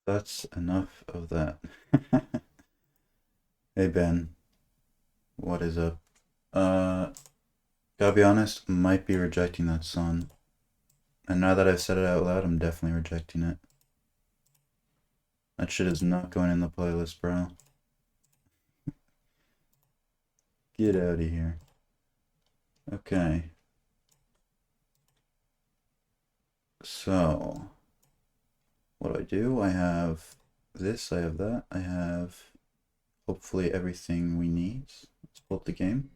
That's enough of that. Hey Ben, what is up? Uh, gotta be honest, might be rejecting that song. And now that I've said it out loud, I'm definitely rejecting it. That shit is not going in the playlist, bro. Get out of here. Okay. So, what do? I have this, I have that, I have hopefully everything we need. Let's pull up the game.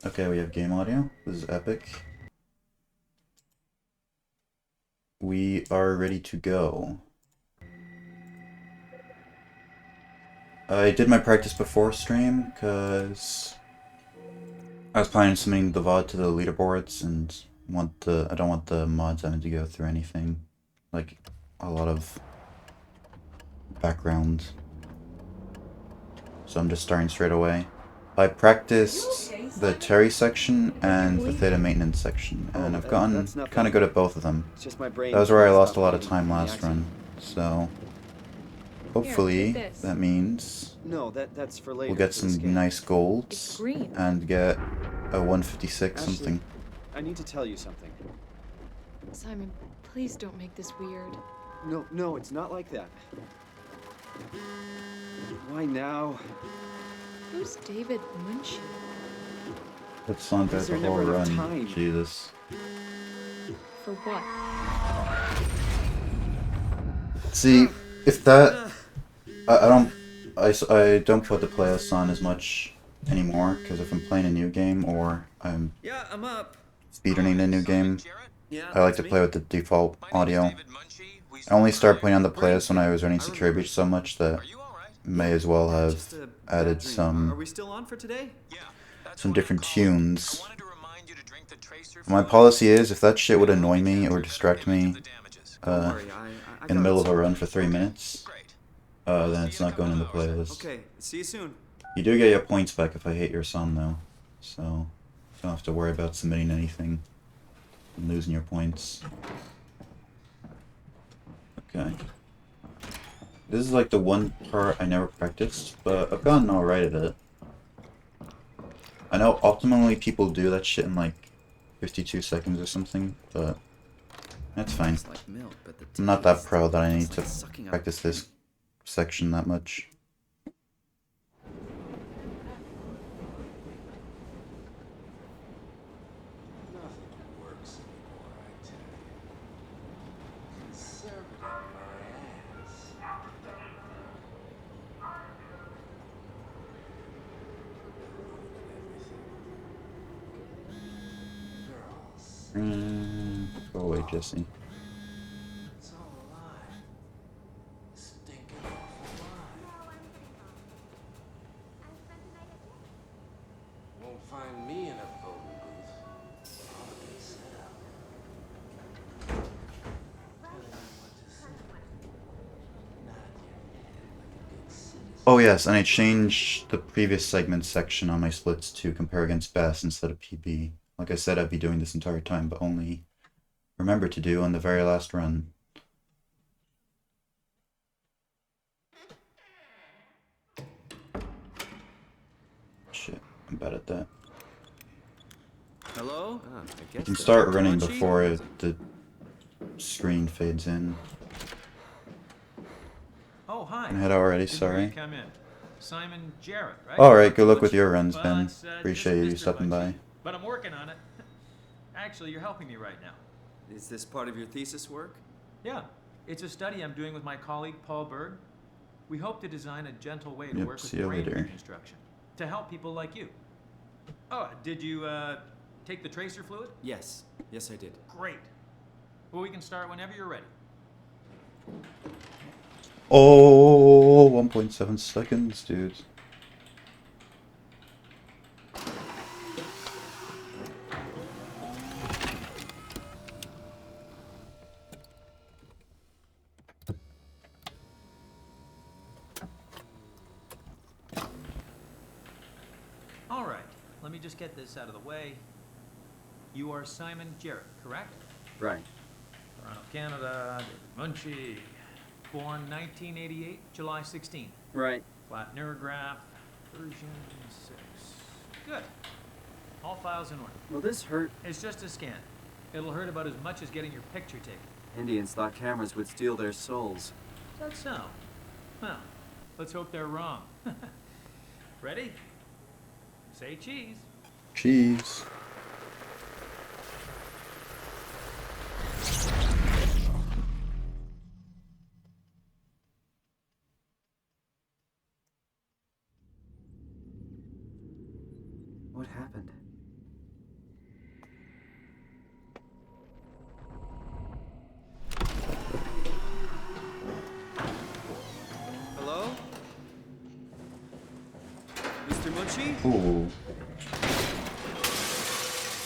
Okay, we have game audio. This is epic. We are ready to go. I did my practice before stream because I was planning on submitting the VOD to the leaderboards and I don't want the mods having to go through anything like a lot of background. So I'm just starting straight away. I practiced the Terry section and the Theta maintenance section, and I've gotten kind of good at both of them. That was where I lost a lot of time last run, so hopefully that means that's for later. we'll get some nice golds and get a 156 Ashley, something. I need to tell you something. Simon, please don't make this weird. No, it's not like that. Why now? Who's David Munchie? Let's on Is the there whole never enough run. time? Jesus. For what? See, if that I don't put the playlist on as much anymore because if I'm playing a new game or I'm Yeah, I'm up. speedrunning a new game, Yeah, I like that's to me. play with the default audio. I only started putting on the playlist when I was running Secure Beach so much that may as well have Just a added bad dream. Are some we still on for today? different tunes. My policy is if that shit would annoy me or distract me Don't uh, worry, I in the got middle it of a run sorted. for 3 minutes, then it's not going in the playlist. Okay, see you soon. You do get your points back if I hate your song though, so you don't have to worry about submitting anything and losing your points. Okay. This is like the one part I never practiced, but I've gotten alright at it. I know optimally people do that shit in like 52 seconds or something, but that's fine. I'm not that pro that I need to practice this section that much. Go away, Jesse. Won't find me in a voting booth. I'll be set up. Telling you what to say. Nod your head like a good citizen. Oh yes, and I changed the previous segment section on my splits to compare against best instead of PB. Like I said, I'd be doing this entire time, but only remember to do on the very last run. Shit, I'm bad at that. Hello? You can start running before the screen fades in. Oh, hi. Can I head out already, Didn't hear you sorry. come in. Simon Jarrett, right? Alright, good luck with your runs, Well, Ben. it's, Appreciate you just Mr. stopping by. Munchie, but I'm working on it. Actually, you're helping me right now. Is this part of your thesis work? Yeah, it's a study I'm doing with my colleague Paul Berg. We hope to design a gentle way to Yep, work with see you brain later. reconstruction to help people like you. Oh, did you take the tracer fluid? Yes I did. Great. Well, we can start whenever you're ready. Oh, 1.7 seconds, dude. All right, let me just get this out of the way. You are Simon Jarrett, correct? Right. Toronto, Canada, David Munchie. Born 1988, July 16th. Right. Flat neurograph, version 6. Good. All files in order. Will this hurt? It's just a scan. It'll hurt about as much as getting your picture taken. Indians thought cameras would steal their souls. Is that so? Well, let's hope they're wrong. Ready? Say cheese. Cheese. What happened? Hello? Mr. Munchie? Ooh.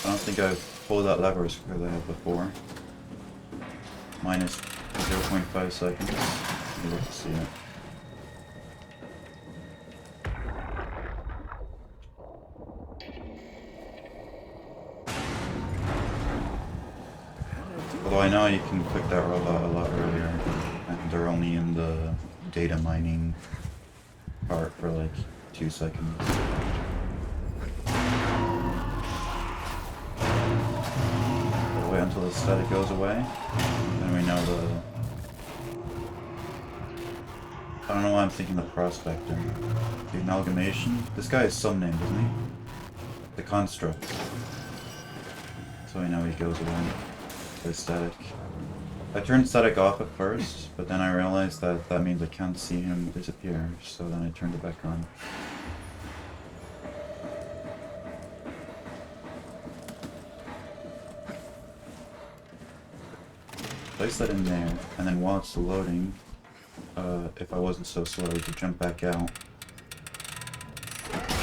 I don't think I've pulled that lever as quickly as I have before. Minus 0.5 seconds. You'll love to see it. Although I know you can click that robot a lot earlier, and they're only in the data mining part for like 2 seconds. But wait until the static goes away, then we know the... I don't know why I'm thinking the prospector. The amalgamation? This guy is some name, doesn't he? The construct. So we know he goes away. The static. I turned static off at first, but then I realized that that means I can't see him disappear, so then I turned it back on. Place that in there, and then while it's loading, if I wasn't so slow, I could jump back out.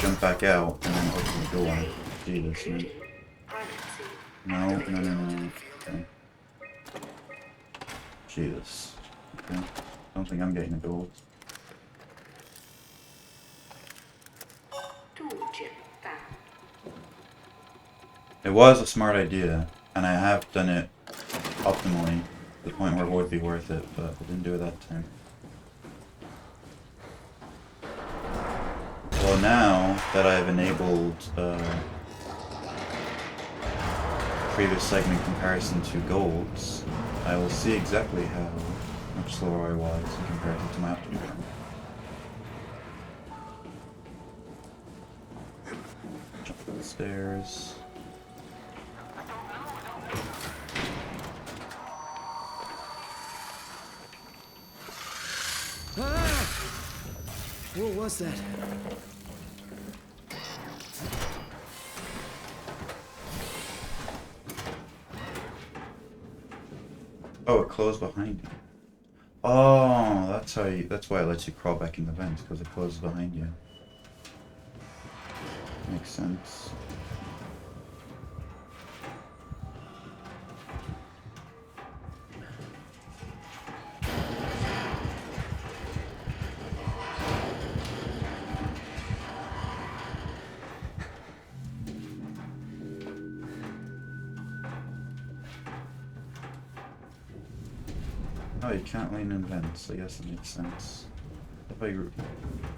Jump back out, and then open the door. Jesus, man. No. Okay. Jesus. Okay. Don't think I'm getting the gold. It was a smart idea, and I have done it optimally, to the point where it would be worth it, but I didn't do it that time. Well, now that I've enabled previous segment comparison to golds, I will see exactly how much slower I was in comparison to my optimal run. Jump down the stairs. Ah! What was that? Oh, it closed behind you. Oh, that's how you. That's why it lets you crawl back in the vents, because it closes behind you. Makes sense. Oh, you can't lean in vents, I guess that makes sense. If I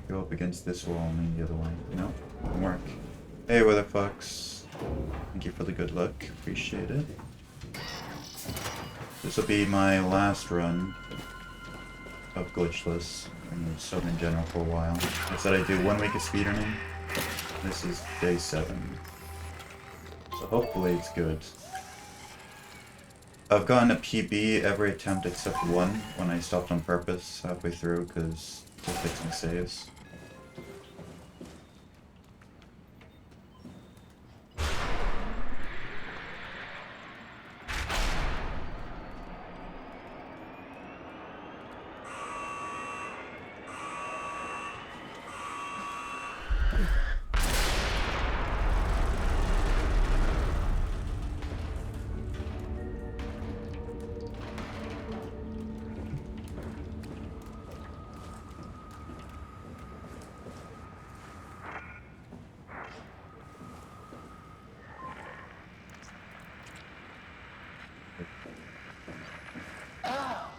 go up against this wall and lean the other way. No, won't work. Hey, Weatherfox. Thank you for the good luck. Appreciate it. This will be my last run of Glitchless, and sub in general for a while. I said I'd do 1 week of speedrunning. This is day 7. So hopefully it's good. I've gotten a PB every attempt except one when I stopped on purpose halfway through because to fix my saves.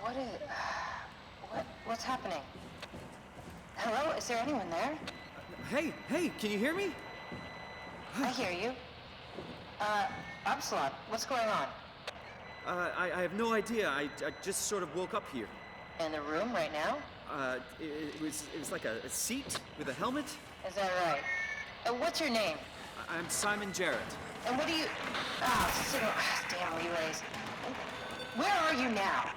What is... What's happening? Hello? Is there anyone there? Hey, can you hear me? I hear you. Upsilon, what's going on? I have no idea. I just sort of woke up here. In the room right now? It was like a seat with a helmet. Is that right? What's your name? I'm Simon Jarrett. And what do you... damn relays. Where are you now?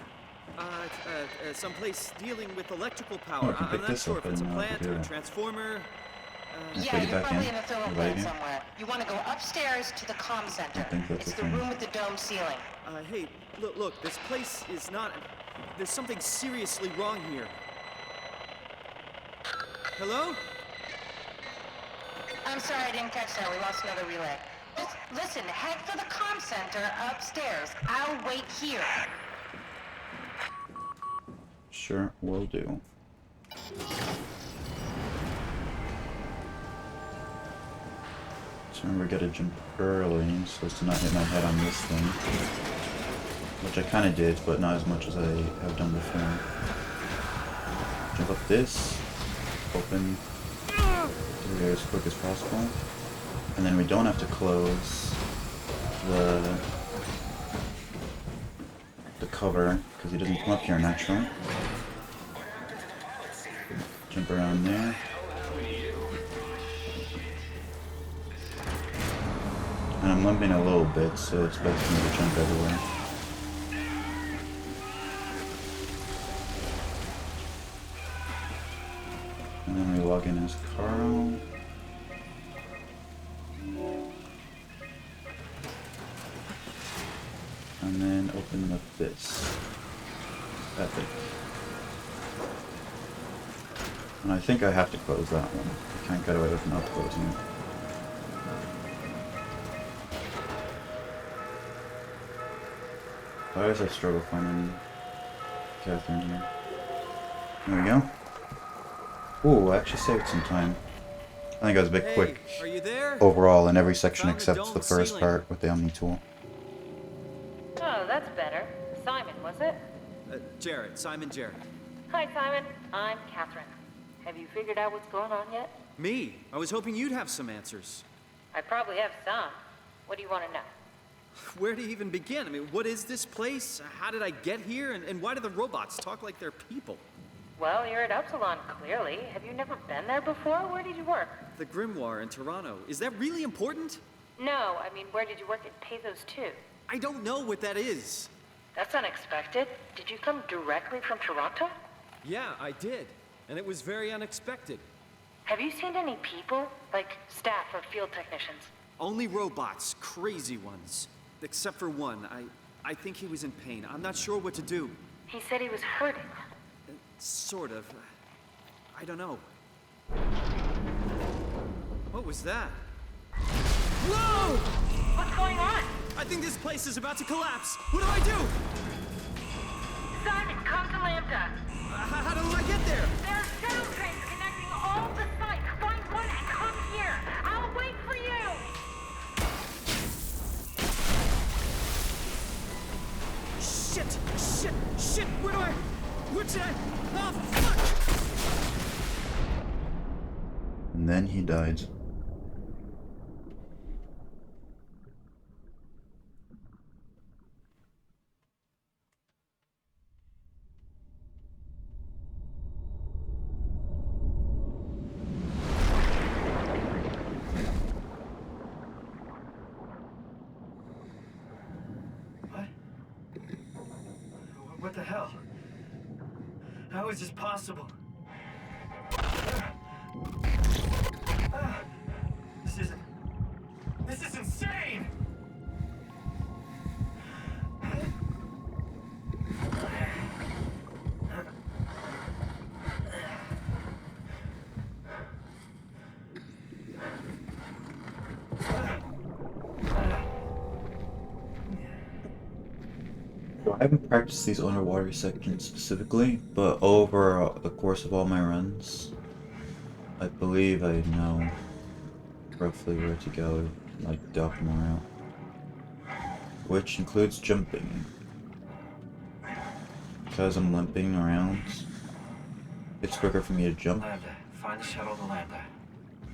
Someplace dealing with electrical power. I can pick I'm not this sure up if it's a and, plant or do a it. transformer. Let's Yeah, put it you're back probably in. in a thermal Right plant here. somewhere. You want to go upstairs to the comm center. I think that's It's the the thing. room with the dome ceiling. Hey, look, this place is not... There's something seriously wrong here. Hello? I'm sorry, I didn't catch that. We lost another relay. Just listen, head for the comm center upstairs. I'll wait here. Sure, will do. So remember, gotta jump early so as to not hit my head on this thing. Which I kinda did, but not as much as I have done before. Jump up this, open through here as quick as possible. And then we don't have to close the cover, because he doesn't come up here naturally. Jump around there. And I'm limping a little bit, so it's best for me to jump everywhere. And then we log in as Carl. And then open up this. Epic. And I think I have to close that one. I can't get away with not closing it. I always have struggle finding Catherine here. There we go. Ooh, I actually saved some time. I think I was a bit Hey, quick are you there? overall in every section Found the except dome the first ceiling. part with the Omni tool. Oh, that's better. Simon, was it? Jarrett, Simon Jarrett. Hi, Simon. I'm Catherine. Have you figured out what's going on yet? Me? I was hoping you'd have some answers. I probably have some. What do you want to know? Where to even begin? I mean, what is this place? How did I get here? And why do the robots talk like they're people? Well, you're at Upsilon, clearly. Have you never been there before? Where did you work? The Grimoire in Toronto. Is that really important? No, I mean, where did you work at Pathos 2? I don't know what that is. That's unexpected. Did you come directly from Toronto? Yeah, I did. And it was very unexpected. Have you seen any people? Like staff or field technicians? Only robots, crazy ones. Except for one. I think he was in pain. I'm not sure what to do. He said he was hurting. Sort of. I don't know. What was that? Whoa! What's going on? I think this place is about to collapse. What do I do? Simon, come to Lambda. How do I get there? There are shuttle trains connecting all the sites. Find one and come here. I'll wait for you. Shit! Where should I? Oh, fuck! And then he died. What the hell? How is this possible? This is insane! So I haven't practiced these underwater sections specifically, but over the course of all my runs, I believe I know roughly where to go, like the optimal route, which includes jumping. because I'm limping around, it's quicker for me to jump. Lambda, find the shuttle to Lambda.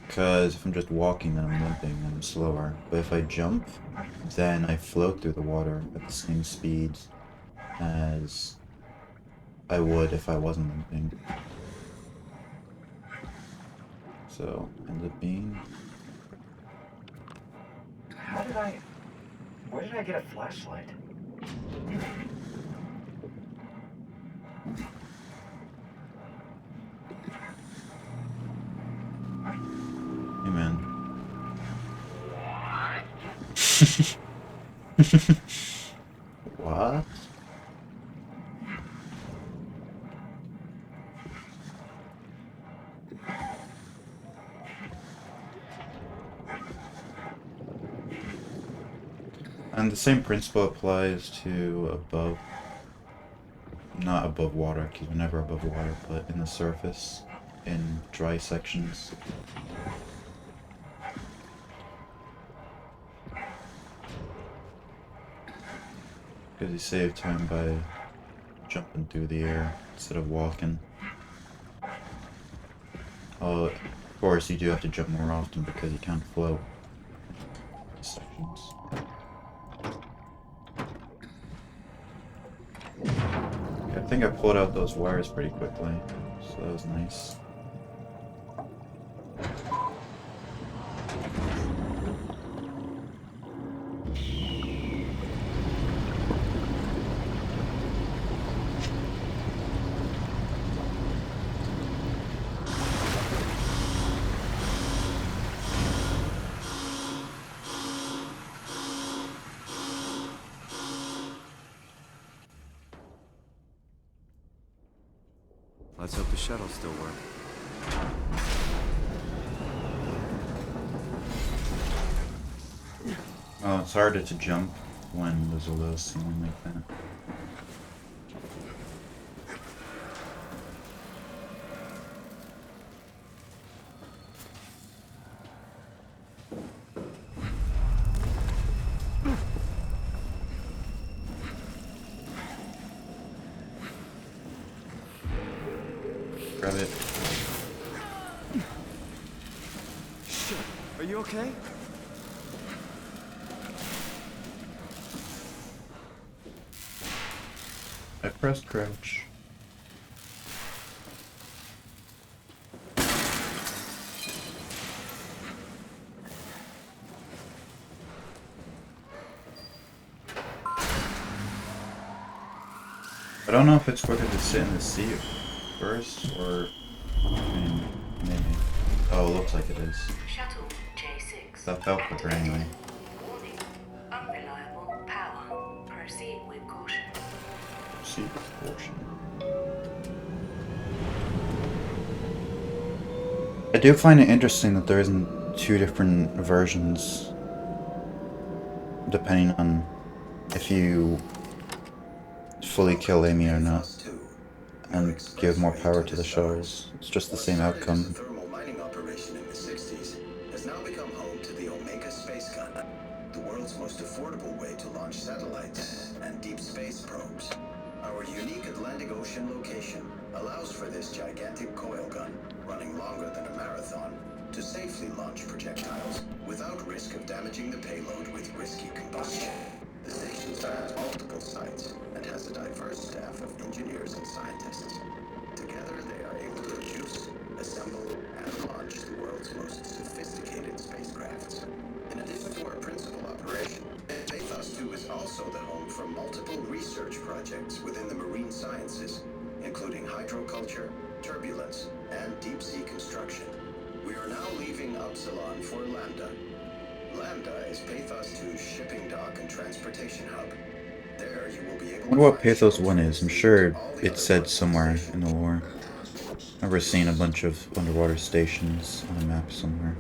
Because if I'm just walking, then I'm limping and I'm slower. But if I jump, then I float through the water at the same speed as I would if I wasn't limping. So, end up being... Where did I get a flashlight? Hey man. What? And the same principle applies to above, not above water, because we're never above water, but in the surface, in dry sections. Because you save time by jumping through the air instead of walking. Oh, of course you do have to jump more often because you can't float. Sections. I think I pulled out those wires pretty quickly, so that was nice. Let's hope the shuttles still work. Oh, it's harder to jump when there's a low ceiling like that. Grab it. Shit. Are you okay? I pressed crouch. I don't know if it's quicker to sit in the seat first or... I mean, maybe. Oh, it looks like it is. Shuttle J6. That felt quicker anyway. Warning. Unreliable power. Proceed with caution. Proceed with caution. I do find it interesting that there isn't two different versions depending on if you fully kill Amy or not and give more power to the shuttles. It's just the same outcome. The thermal mining operation in the 60s has now become home to the Omega space gun, the world's most affordable way to launch satellites and deep space probes. Our unique Atlantic Ocean location allows for this gigantic coil gun, running longer than a marathon, to safely launch projectiles without risk of damaging the payload with risky combustion. The station spans multiple sites and has a diverse staff of engineers and scientists. Together, they are able to produce, assemble, and launch the world's most sophisticated spacecrafts. In addition to our principal operation, Pathos 2 is also the home for multiple research projects within the marine sciences, including hydroculture, turbulence, and deep-sea construction. We are now leaving Upsilon for Lambda. Lambda is Pathos 2's shipping dock and transportation hub. There you will be able I wonder what Pathos 1 is. I'm sure it's said somewhere in the lore. I've never seen a bunch of underwater stations on a map somewhere.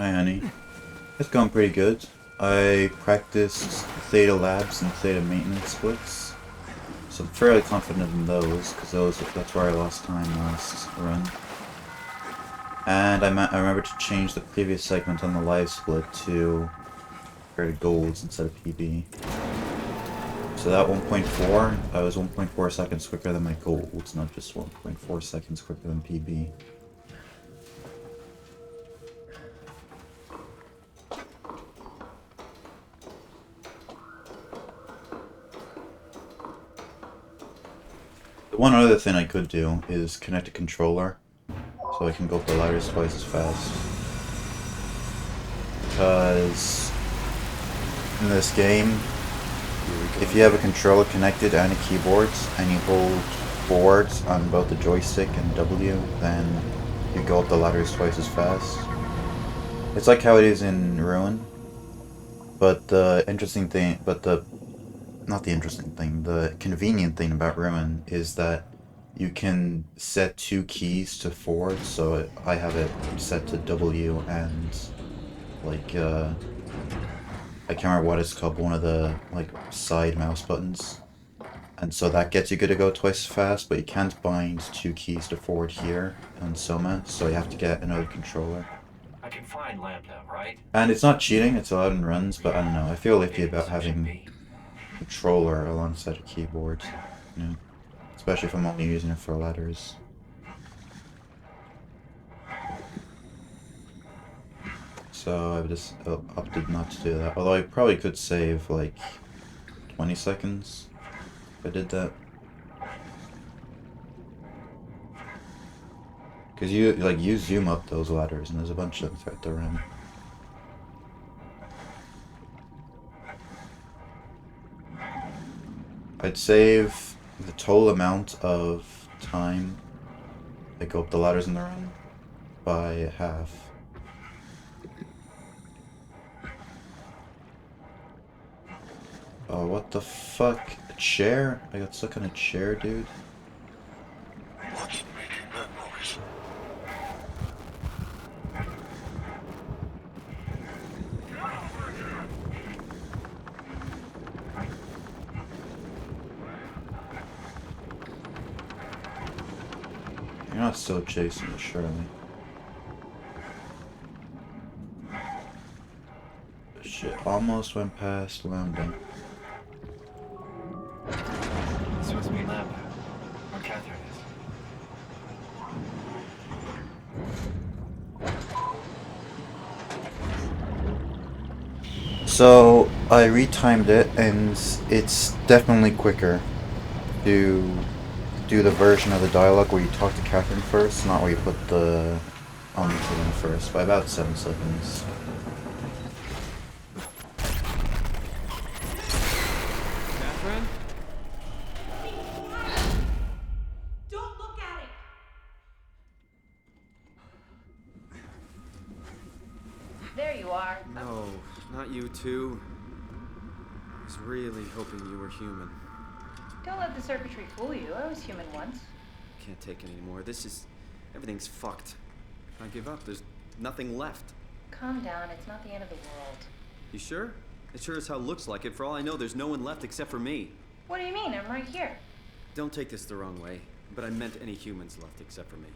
Hi, honey. It's going pretty good. I practiced theta labs and theta maintenance splits, so I'm fairly confident in those, because that's where I lost time last run. And I remember to change the previous segment on the live split to golds instead of PB. So that 1.4, I was 1.4 seconds quicker than my golds, not just 1.4 seconds quicker than PB. The one other thing I could do is connect a controller, so I can go up the ladders twice as fast. Because in this game, if you have a controller connected and a keyboard, and you hold forward on both the joystick and W, then you go up the ladders twice as fast. It's like how it is in Ruin, but the interesting thing, not the interesting thing, the convenient thing about Ruin is that you can set 2 keys to forward, so I have it set to W and, like, I can't remember what it's called, but one of the, like, side mouse buttons. And so that gets you good to go twice as fast, but you can't bind 2 keys to forward here on SOMA, so you have to get another controller. I can find Lambda, right? And it's not cheating, it's allowed in runs, but I don't know, I feel iffy about having a controller alongside a keyboard, you know, especially if I'm only using it for ladders. So I've just opted not to do that, although I probably could save like 20 seconds if I did that. Because you zoom up those ladders and there's a bunch of them throughout the room. I'd save the total amount of time I go up the ladders in the room by half. Oh, what the fuck? A chair? I got stuck on a chair, dude. What's making that noise? You're not still chasing me, surely. Shit, almost went past Lambda. This must be Lambda, where Catherine is. So, I retimed it, and it's definitely quicker to do the version of the dialogue where you talk to Catherine first, not where you put the omnitool in first, by about 7 seconds. Catherine? Don't look at it! There you are. No, not you too. I was really hoping you were human. Don't let the circuitry fool you. I was human once. Can't take it anymore. Everything's fucked. I give up. There's nothing left. Calm down. It's not the end of the world. You sure? It sure as hell looks like it. For all I know, there's no one left except for me. What do you mean? I'm right here. Don't take this the wrong way, but I meant any humans left except for me.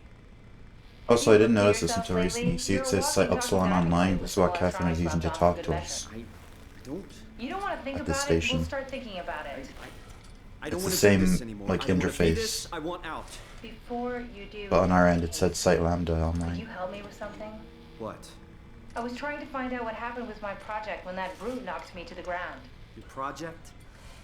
Also, I didn't notice this until recently. See, it says Site Upsilon Online. This is what Catherine is using to talk to us. I don't. You don't want to think At this about station. it? We'll start thinking about it. I don't It's want the to do same, this anymore. like, I don't wanna do interface. this. I want out. Before you do... But on our end, it said Site Lambda Could you Online. help me with something? What? I was trying to find out what happened with my project when that brute knocked me to the ground. Your project?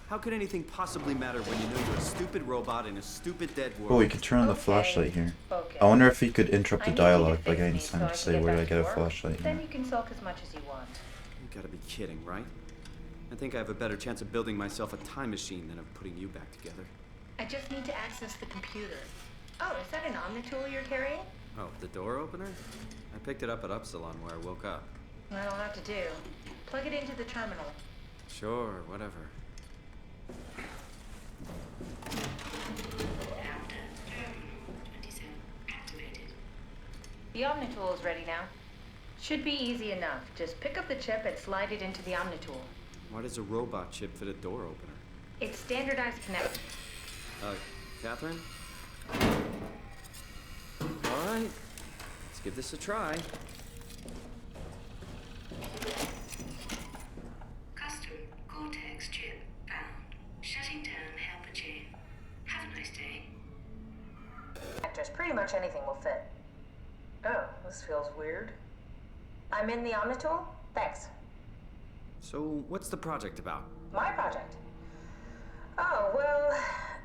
How could anything possibly matter when you know you're a stupid robot in a stupid dead world? Oh, we could turn on the Okay, flashlight here. focus. I wonder if he could interrupt I the need you to dialogue by fix getting me Sam so I to can say, get where did back I to get a work. flashlight Then here? you can sulk as much as you want. You gotta be kidding, right? I think I have a better chance of building myself a time machine than of putting you back together. I just need to access the computer. Oh, is that an omnitool you're carrying? Oh, the door opener? I picked it up at Upsilon where I woke up. That'll have to do. Plug it into the terminal. Sure, whatever. Lambda 27 activated. The omnitool is ready now. Should be easy enough. Just pick up the chip and slide it into the Omnitool. Why does a robot chip fit a door opener? It's standardized connect. Catherine? Alright, let's give this a try. Custom Cortex chip found. Shutting down helper chain. Have a nice day. Just pretty much anything will fit. Oh, this feels weird. I'm in the Omnitool? Thanks. So, what's the project about? My project? Oh, well,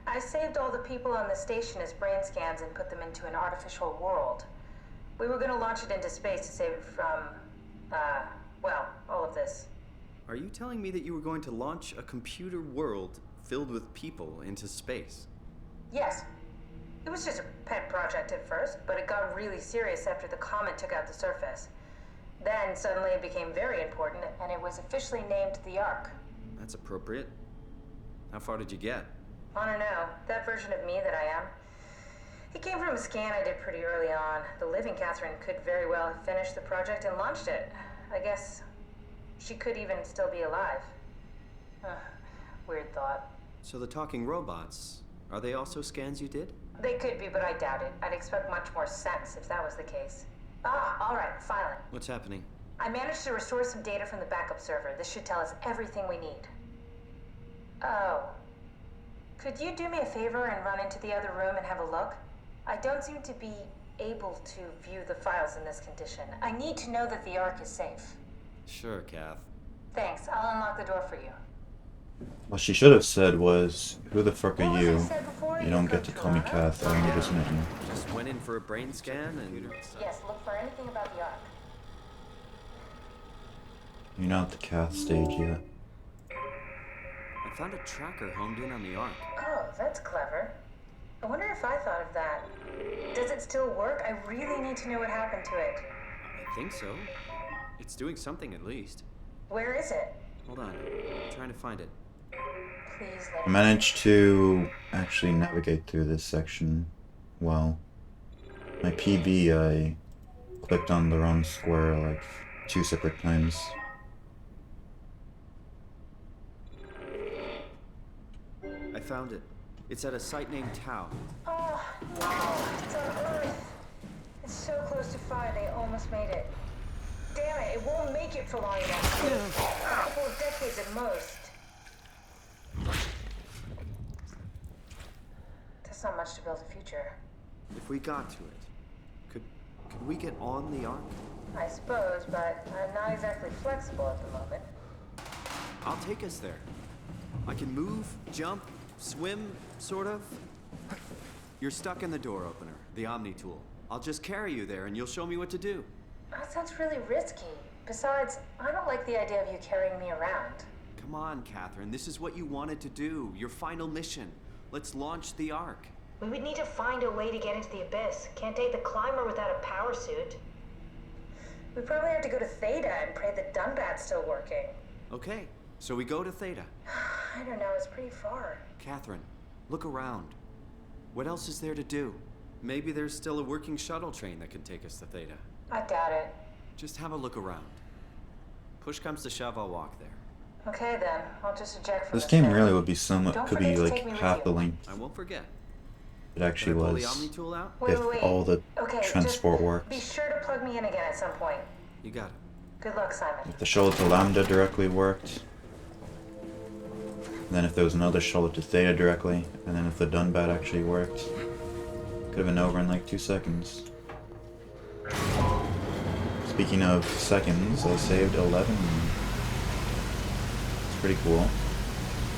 I saved all the people on the station as brain scans and put them into an artificial world. We were gonna launch it into space to save it from, well, all of this. Are you telling me that you were going to launch a computer world filled with people into space? Yes. It was just a pet project at first, but it got really serious after the comet took out the surface. Then suddenly it became very important, and it was officially named the Ark. That's appropriate. How far did you get? I don't know, that version of me that I am. It came from a scan I did pretty early on. The living Catherine could very well have finished the project and launched it. I guess she could even still be alive. Weird thought. So the talking robots, are they also scans you did? They could be, but I doubt it. I'd expect much more sense if that was the case. All right, filing. What's happening? I managed to restore some data from the backup server. This should tell us everything we need. Oh. Could you do me a favor and run into the other room and have a look? I don't seem to be able to view the files in this condition. I need to know that the Ark is safe. Sure, Kath. Thanks. I'll unlock the door for you. What she should have said was, "Who the fuck What are was you? I said before? You don't get to call me Kath. I only just met you." Just went in for a brain scan and... Yes, look for anything about the Ark. You're not at the Kath stage yet. I found a tracker homed in on the Ark. Oh, that's clever. I wonder if I thought of that. Does it still work? I really need to know what happened to it. I think so. It's doing something at least. Where is it? Hold on. I'm trying to find it. Please let I managed to actually navigate through this section well. My PB, I clicked on the wrong square like 2 separate times. I found it. It's at a site named Tau. Oh, no, it's on Earth. It's so close to 5, they almost made it. Damn it, it won't make it for long enough. A couple of decades at most. That's not much to build a future. If we got to it, could we get on the Ark? I suppose, but I'm not exactly flexible at the moment. I'll take us there. I can move, jump, swim, sort of. You're stuck in the door opener, the Omnitool. I'll just carry you there and you'll show me what to do. That sounds really risky. Besides, I don't like the idea of you carrying me around. Come on, Catherine. This is what you wanted to do. Your final mission. Let's launch the Ark. We would need to find a way to get into the abyss. Can't take the climber without a power suit. We probably have to go to Theta and pray that Dunbat's still working. Okay, so we go to Theta. I don't know, it's pretty far. Catherine, look around. What else is there to do? Maybe there's still a working shuttle train that can take us to Theta. I doubt it. Just have a look around. Push comes to shove, I'll walk there. Okay then, I'll just eject from This game thing. really would be somewhat, Don't could be forget to like take me with half you. the length I won't forget. it actually Can I pull was the Omnitool out? if all the Okay, transport just worked. be sure to plug me in again at some point. You got it. Good luck, Simon. If the shuttle to Lambda directly worked, then if there was another shuttle to Theta directly, and then if the Dunbat actually worked, could have been over in like 2 seconds. Speaking of seconds, I saved 11. It's pretty cool.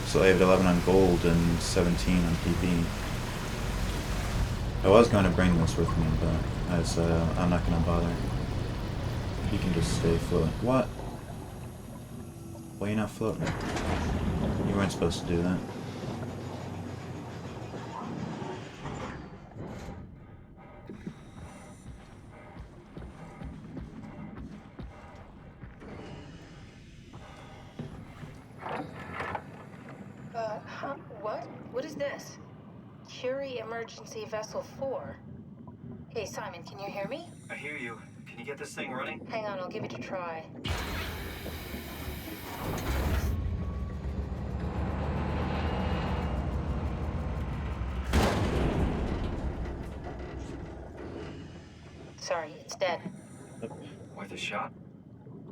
So I saved 11 on gold and 17 on PP. I was going to bring this with me, but I said I'm not going to bother. You can just stay floating. What? Why are you not floating? You weren't supposed to do that. What? What is this? Curie Emergency Vessel 4. Hey, Simon, can you hear me? I hear you. Can you get this thing running? Hang on, I'll give it a try. Sorry, it's dead. Worth a shot?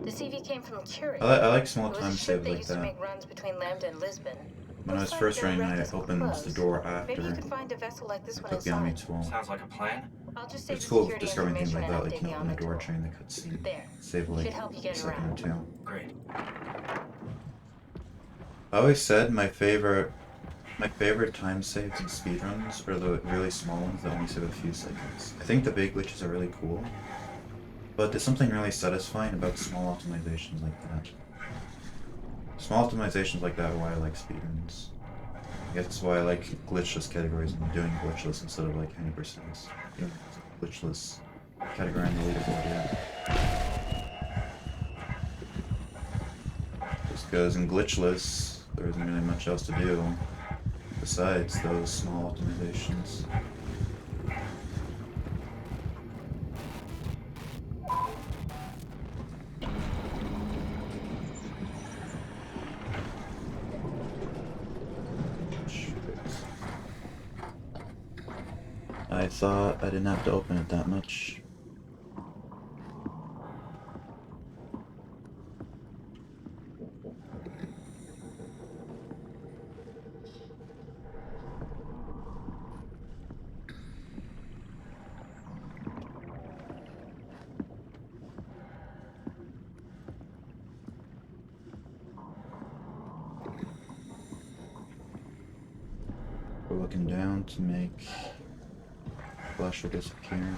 The CV came from Curie. I like small It was time a ship saves that like used to that. make runs between Lambda and Lisbon. When I was Looks first like the running, I wreck is opened the closed. door Maybe you after can find a vessel like this one took the Omni inside. tool. Sounds like a plan. I'll just save It's the cool security discovering things like information that, and like you update can the open the door Omni during the cutscene. There. Save like Should help you a get second around. or two. Great. I always said my favorite time saves in speedruns are the really small ones that only save a few seconds. I think the big glitches are really cool, but there's something really satisfying about small optimizations like that. Small optimizations like that are why I like speedruns. I guess that's why I like glitchless categories and doing glitchless instead of like 100%. Yeah, glitchless category on the leaderboard, yeah. Just because in glitchless, there isn't really much else to do besides those small optimizations. I thought I didn't have to open it that much. We're looking down to make flash will disappear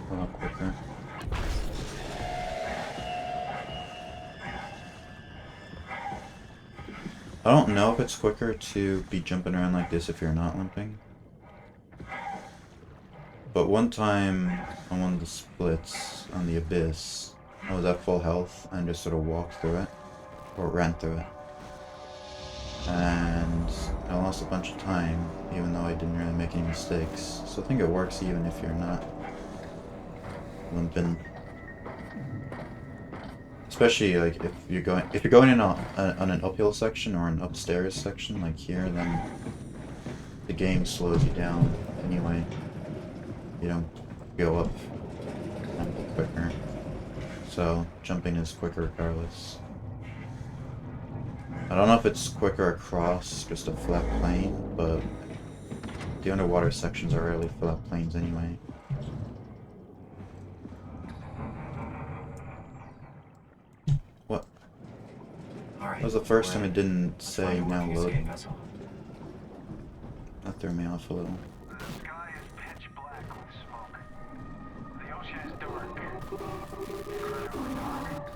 a lot quicker. I don't know if it's quicker to be jumping around like this if you're not limping. But one time on one of the splits on the Abyss, I was at full health and just sort of walked through it, or ran through it. And I lost a bunch of time, even though I didn't really make any mistakes. So I think it works even if you're not limping. Especially like if you're going in on an uphill section or an upstairs section like here, then the game slows you down anyway. You don't go up quicker. So jumping is quicker regardless. I don't know if it's quicker across just a flat plane, but the underwater sections are rarely flat planes anyway. What? Alright. That was the first time it didn't say now loading. Vessel. That threw me off a little. The sky is pitch black with smoke. The ocean is dark. Incredibly dark.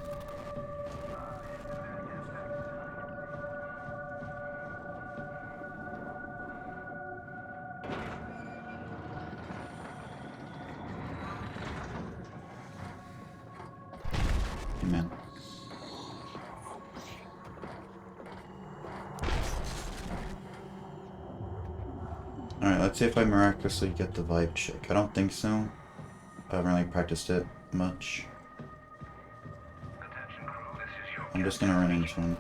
Amen. Alright, let's see if I miraculously get the vibe check. I don't think so. I haven't really practiced it much. Attention crew, this is your I'm just gonna run into him.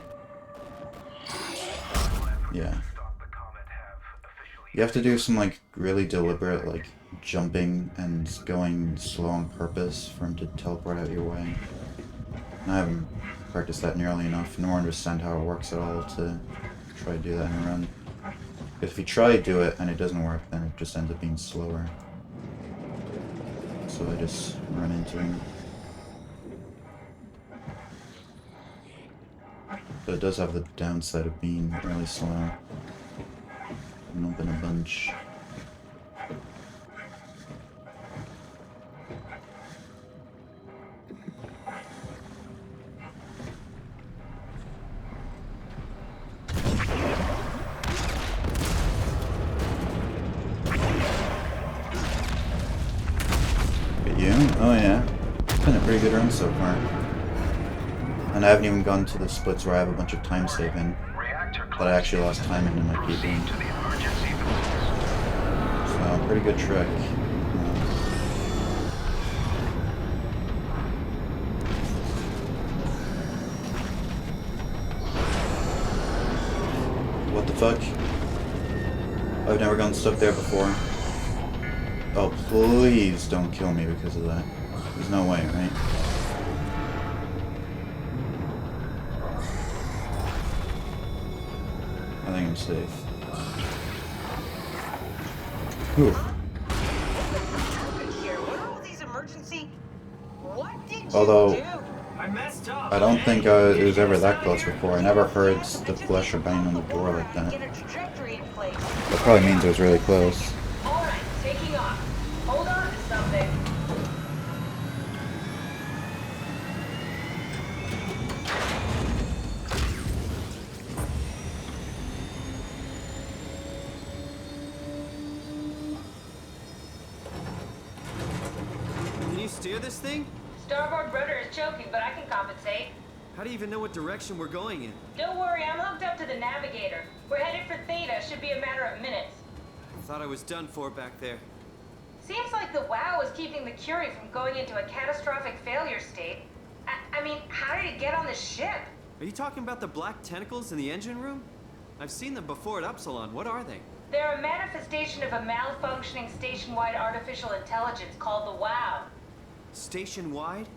Yeah. stop the comet have officially You have to do some like really deliberate like jumping and going slow on purpose for him to teleport out your way. And I haven't practiced that nearly enough, nor understand how it works at all to try to do that in a run. If you try to do it and it doesn't work, then it just ends up being slower. So I just run into him. But it does have the downside of being really slow. And open a bunch. Oh yeah, it's been a pretty good run so far. And I haven't even gone to the splits where I have a bunch of time saving, but I actually lost time in my keeping. So, pretty good trick. fuck? I've never gone stuck there before. Oh, please don't kill me because of that. There's no way, right? I think I'm safe. Whew. Although, I don't think it was ever that close before. I never heard the flesher banging on the door like that. That probably means it was really close. Alright, taking off. Hold on to something. Can you steer this thing? Starboard rudder is choking, but I can compensate. How do you even know what direction we're going in? Don't worry, I'm hooked up to the navigator. We're headed for Theta. Should be a matter of minutes. I thought I was done for back there. Seems like the WOW is keeping the Curie from going into a catastrophic failure state. I mean, how did it get on the ship? Are you talking about the black tentacles in the engine room? I've seen them before at Upsilon. What are they? They're a manifestation of a malfunctioning station-wide artificial intelligence called the WOW. Station-wide?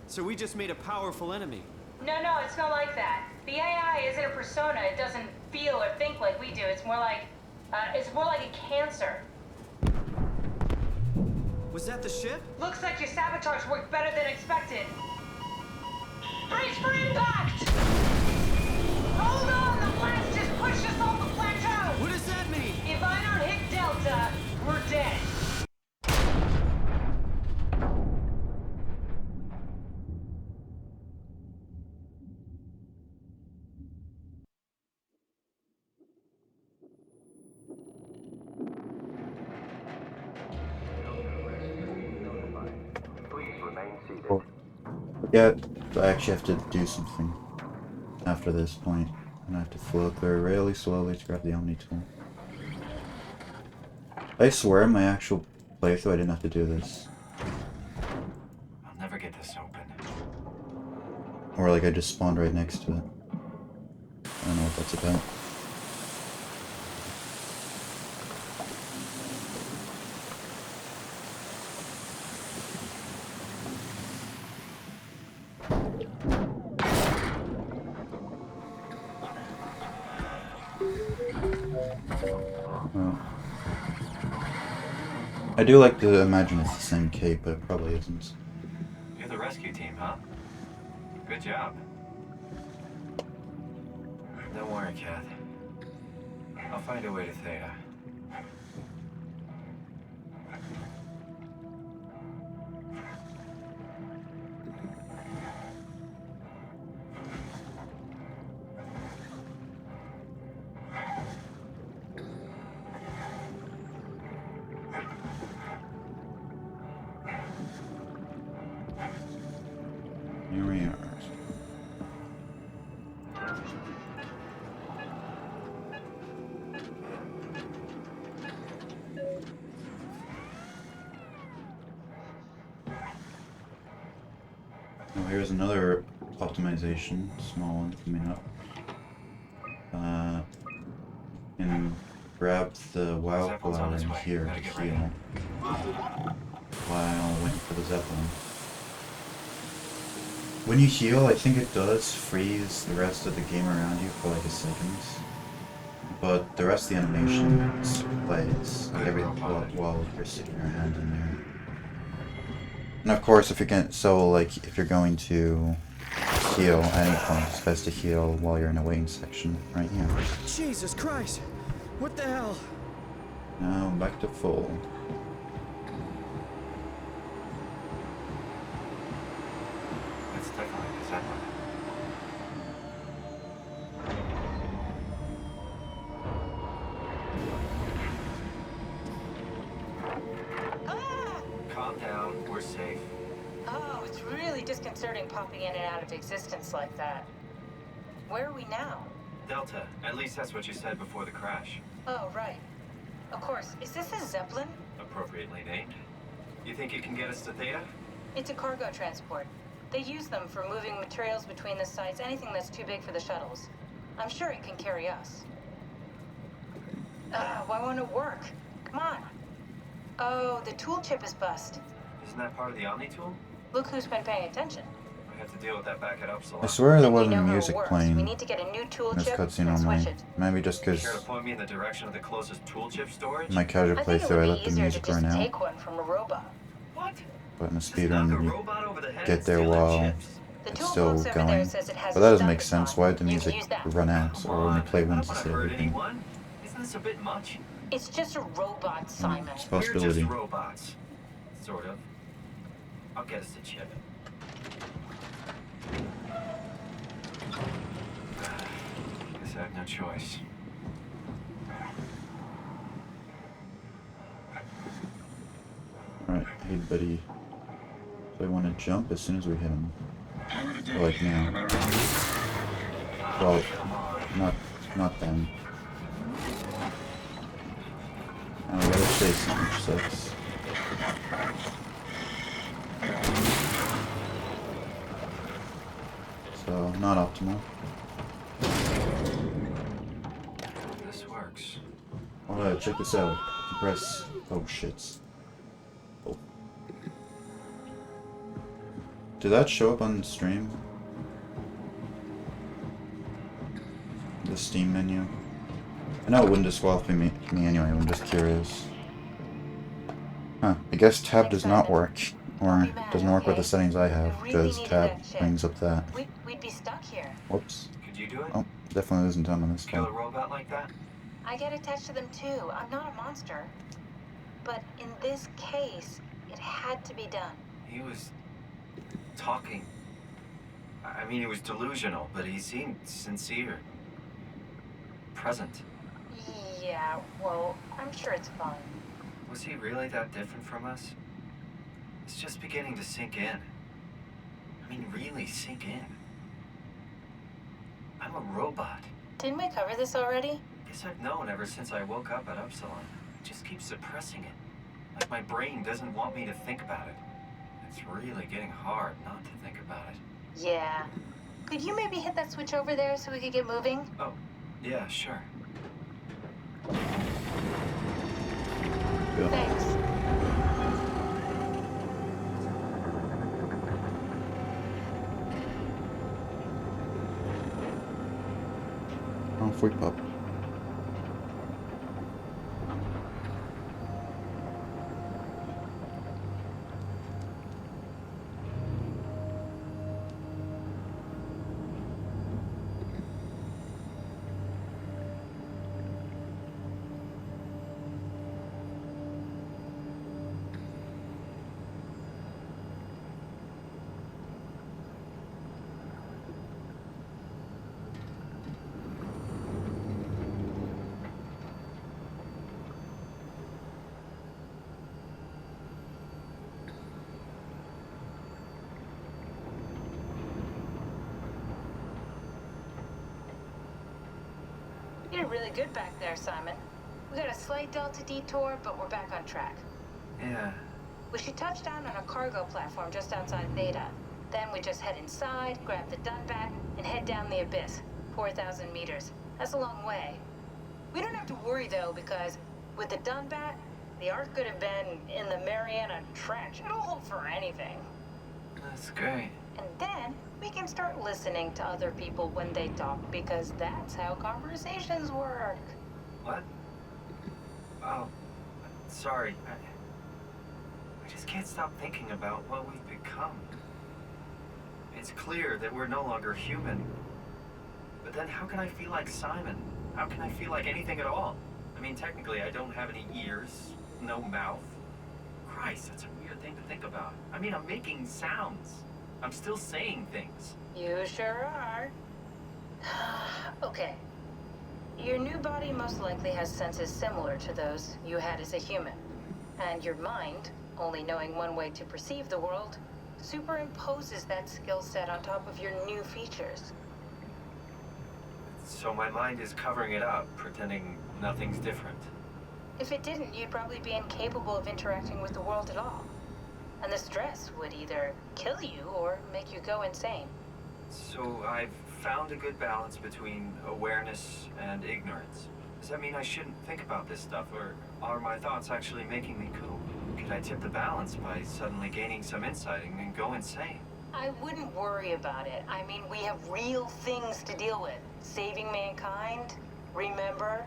So we just made a powerful enemy. No, it's not like that. The AI isn't a persona. It doesn't feel or think like we do. It's more like a cancer. Was that the ship? Looks like your sabotage worked better than expected. Brace for impact! Hold on, the blast just pushed us off the plateau! What does that mean? If I don't hit Delta, we're dead. Yeah, I actually have to do something after this point. And I have to float there really slowly to grab the Omni tool. I swear in my actual playthrough I didn't have to do this. I'll never get this open. Or like I just spawned right next to it. I don't know what that's about. Well, I do like to imagine it's the same cape, but it probably isn't. You're the rescue team, huh? Good job. Don't worry, Kath. I'll find a way to Theta. Here we are. Oh, here's another optimization, small one coming up. And grab the WoW flower in here to heal while waiting for the Zeppelin. When you heal, I think it does freeze the rest of the game around you for like a second. But the rest of the animation plays like every while you're sticking your hand in there. And of course, if you're going to heal at any point, it's best to heal while you're in a waiting section right here. Jesus Christ! What the hell? Now back to full. That's definitely the Zeppelin. Calm down, we're safe. Oh, it's really disconcerting popping in and out of existence like that. Where are we now? Delta, at least that's what you said before the crash. Oh, right. Of course. Is this a Zeppelin? Appropriately named. You think you can get us to Theta? It's a cargo transport. They use them for moving materials between the sites, anything that's too big for the shuttles. I'm sure it can carry us. Why won't it work? Come on. Oh, the tool chip is bust. Isn't that part of the Omni tool? Look who's been paying attention. I have to deal with that back at Upsilon. I swear there We wasn't know how it music works. playing We in need to get a new tool this chip cutscene and on switch my. it. Maybe just Care to because point me in the direction of the closest tool chip storage? my casual I think it playthrough I would let be the easier to music just run out. take one from a robot. What? But in a Just knock a speedrun, you robot over the head get and there steal their while chips? The it's toolbox still over there going. says it has But that a doesn't make stun sense. icon. Why did the You can music use that. run out Come or only on, play I don't once want instead to of hurt everything? anyone. Isn't this a bit much? It's just a robot, Simon. It's a We're possibility. just robots. Sort of. I'll get us the chip. Guess I have no choice. Alright, hey buddy. So I want to jump as soon as we hit him. Or like now. Well, not then. Oh, I gotta chase him, which sucks. So, not optimal. This works. Alright, check this out. You press. Oh, shits. Oh. Did that show up on stream? The Steam menu? I know it wouldn't disqualify me anyway, I'm just curious. Huh, I guess tab does not work. Or doesn't work with the settings I have, because tab brings up that. We'd be stuck here. Whoops. Could you do it? Oh, definitely losing time on this Kill a guy. robot like that? I get attached to them too. I'm not a monster. But in this case, it had to be done. He was talking. I mean, he was delusional, but he seemed sincere. Present. Yeah, well, I'm sure it's fine. Was he really that different from us? It's just beginning to sink in. I mean, really sink in. I'm a robot. Didn't we cover this already? Guess I've known ever since I woke up at Upsilon. I just keep suppressing it. Like my brain doesn't want me to think about it. It's really getting hard not to think about it. Yeah. Could you maybe hit that switch over there so we could get moving? Oh, yeah, sure. Yeah. Thanks. Oh, freak pop. You did really good back there, Simon. We got a slight delta detour, but we're back on track. Yeah. We should touch down on a cargo platform just outside Theta. Then we just head inside, grab the Dunbat, and head down the abyss. 4,000 meters. That's a long way. We don't have to worry, though, because with the Dunbat, the Ark could have been in the Mariana Trench. It'll hold for anything. That's great. And then we can start listening to other people when they talk, because that's how conversations work. What? Oh, sorry. I just can't stop thinking about what we've become. It's clear that we're no longer human. But then how can I feel like Simon? How can I feel like anything at all? I mean, technically, I don't have any ears, no mouth. Christ, that's a weird thing to think about. I mean, I'm making sounds. I'm still saying things. You sure are. Okay. Your new body most likely has senses similar to those you had as a human. And your mind, only knowing one way to perceive the world, superimposes that skill set on top of your new features. So my mind is covering it up, pretending nothing's different. If it didn't, you'd probably be incapable of interacting with the world at all. And the stress would either kill you or make you go insane. So I've found a good balance between awareness and ignorance. Does that mean I shouldn't think about this stuff, or are my thoughts actually making me cool? Could I tip the balance by suddenly gaining some insight and go insane? I wouldn't worry about it. I mean, we have real things to deal with. Saving mankind, remember?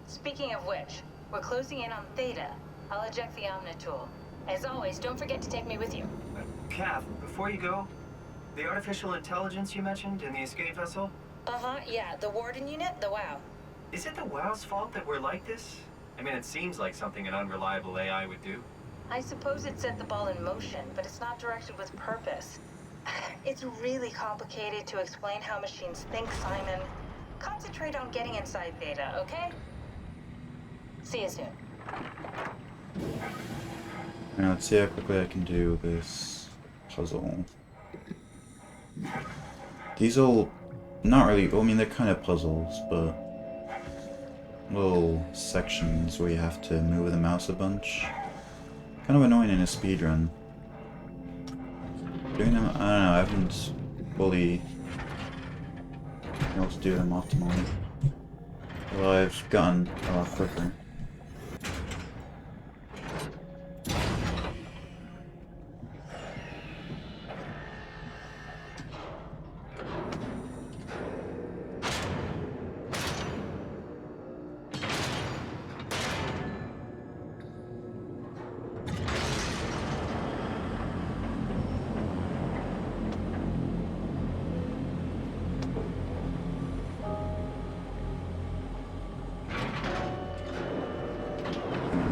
Speaking of which, we're closing in on Theta. I'll eject the Omnitool. As always, don't forget to take me with you. Kath, before you go, the artificial intelligence you mentioned in the escape vessel? Uh-huh, yeah, the Warden unit, the WOW. Is it the WOW's fault that we're like this? I mean, it seems like something an unreliable AI would do. I suppose it set the ball in motion, but it's not directed with purpose. It's really complicated to explain how machines think, Simon. Concentrate on getting inside Theta, okay? See you soon. Now let's see how quickly I can do this puzzle. These all, not really, I mean they're kind of puzzles, but little sections where you have to move the mouse a bunch. Kind of annoying in a speedrun. Doing them, I don't know, I haven't fully been able to do them optimally. Well, I've gotten a lot quicker.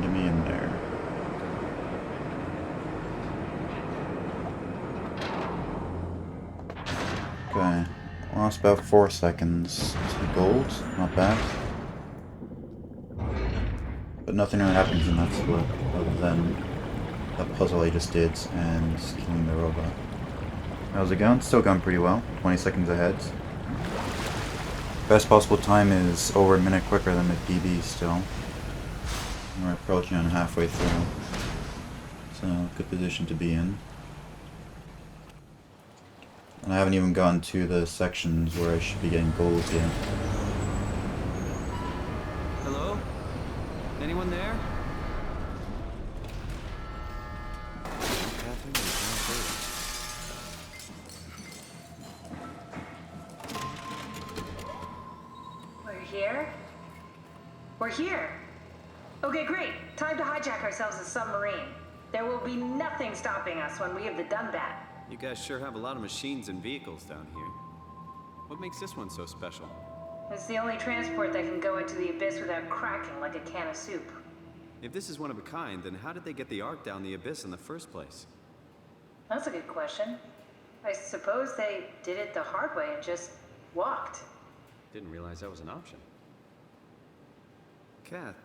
Get me in there. Okay, lost about 4 seconds to gold, not bad. But nothing really happens in that split, other than that puzzle I just did and killing the robot. How's it going? Still going pretty well, 20 seconds ahead. Best possible time is over a minute quicker than the PB still. We're approaching on halfway through. So, good position to be in. And I haven't even gone to the sections where I should be getting gold yet. Hello? Anyone there? Catherine is We're here? We're here! Okay, great. Time to hijack ourselves a submarine. There will be nothing stopping us when we have the done that. You guys sure have a lot of machines and vehicles down here. What makes this one so special? It's the only transport that can go into the abyss without cracking like a can of soup. If this is one of a kind, then how did they get the Ark down the abyss in the first place? That's a good question. I suppose they did it the hard way and just walked. Didn't realize that was an option. Kath,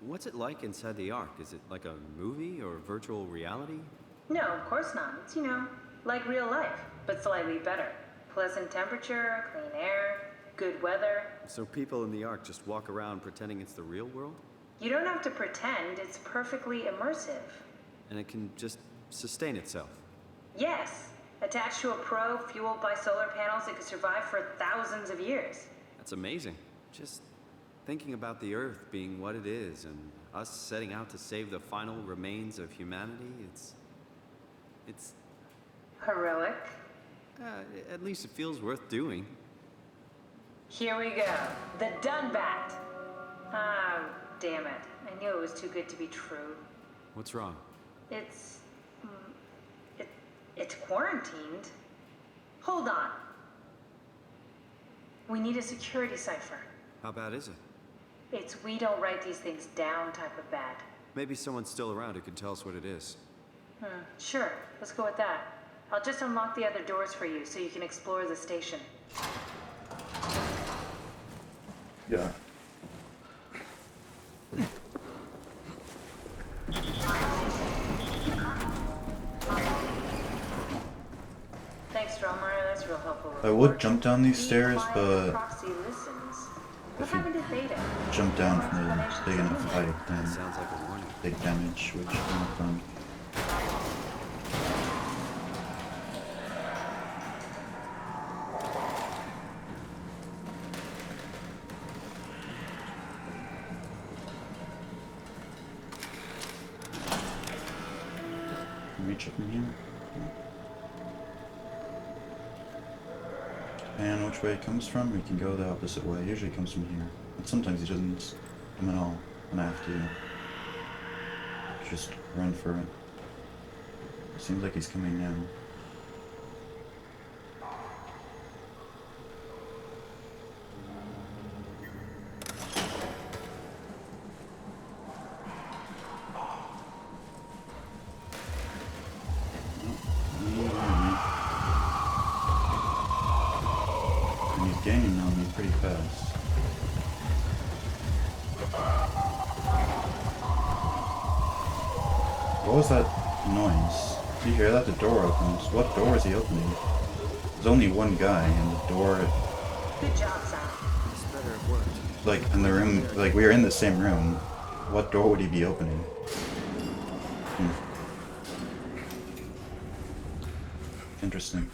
what's it like inside the Ark? Is it like a movie or virtual reality? No, of course not. It's, you know, like real life, but slightly better. Pleasant temperature, clean air, good weather. So people in the Ark just walk around pretending it's the real world? You don't have to pretend, it's perfectly immersive. And it can just sustain itself? Yes. Attached to a probe fueled by solar panels, it could survive for thousands of years. That's amazing. Just thinking about the Earth being what it is and us setting out to save the final remains of humanity, it's Heroic. at least it feels worth doing. Here we go. The Dunbat. Ah, damn it. I knew it was too good to be true. What's wrong? It's... It's quarantined. Hold on. We need a security cipher. How bad is it? It's we don't write these things down type of bad. Maybe someone's still around who can tell us what it is. Sure. Let's go with that. I'll just unlock the other doors for you so you can explore the station. Yeah. Thanks, Drummer. That's real helpful. I would jump down these stairs, but Proxy listens. What if you happened to Theta? jump down from a big enough height, then Sounds like a warning. take damage, which is not fun. check in here. Depending on which way it comes from, we can go the opposite way. It usually comes from here. But sometimes he doesn't come at all. And I have to just run for it. Seems like he's coming now. And he's gaining on me pretty fast. What was that noise? Did you hear that? The door opens. What door is he opening? There's only one guy, and the door... Good job, Sam. This better have worked. Like, in the room... Like, we were in the same room. What door would he be opening? Interesting.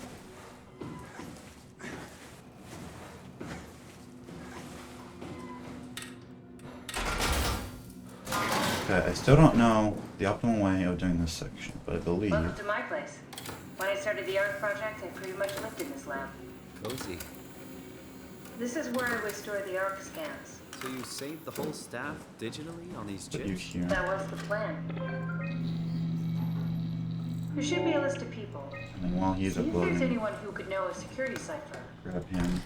Okay, I still don't know the optimal way of doing this section, but I believe... Welcome to my place. When I started the art project, I pretty much lived in this lab. Cozy. This is where I would store the ARC scans. So you saved the whole staff digitally on these Put you chips? here. That was the plan. There should be a list of people. And then while he's See if there's uploading, anyone who could know a security cipher. grab him.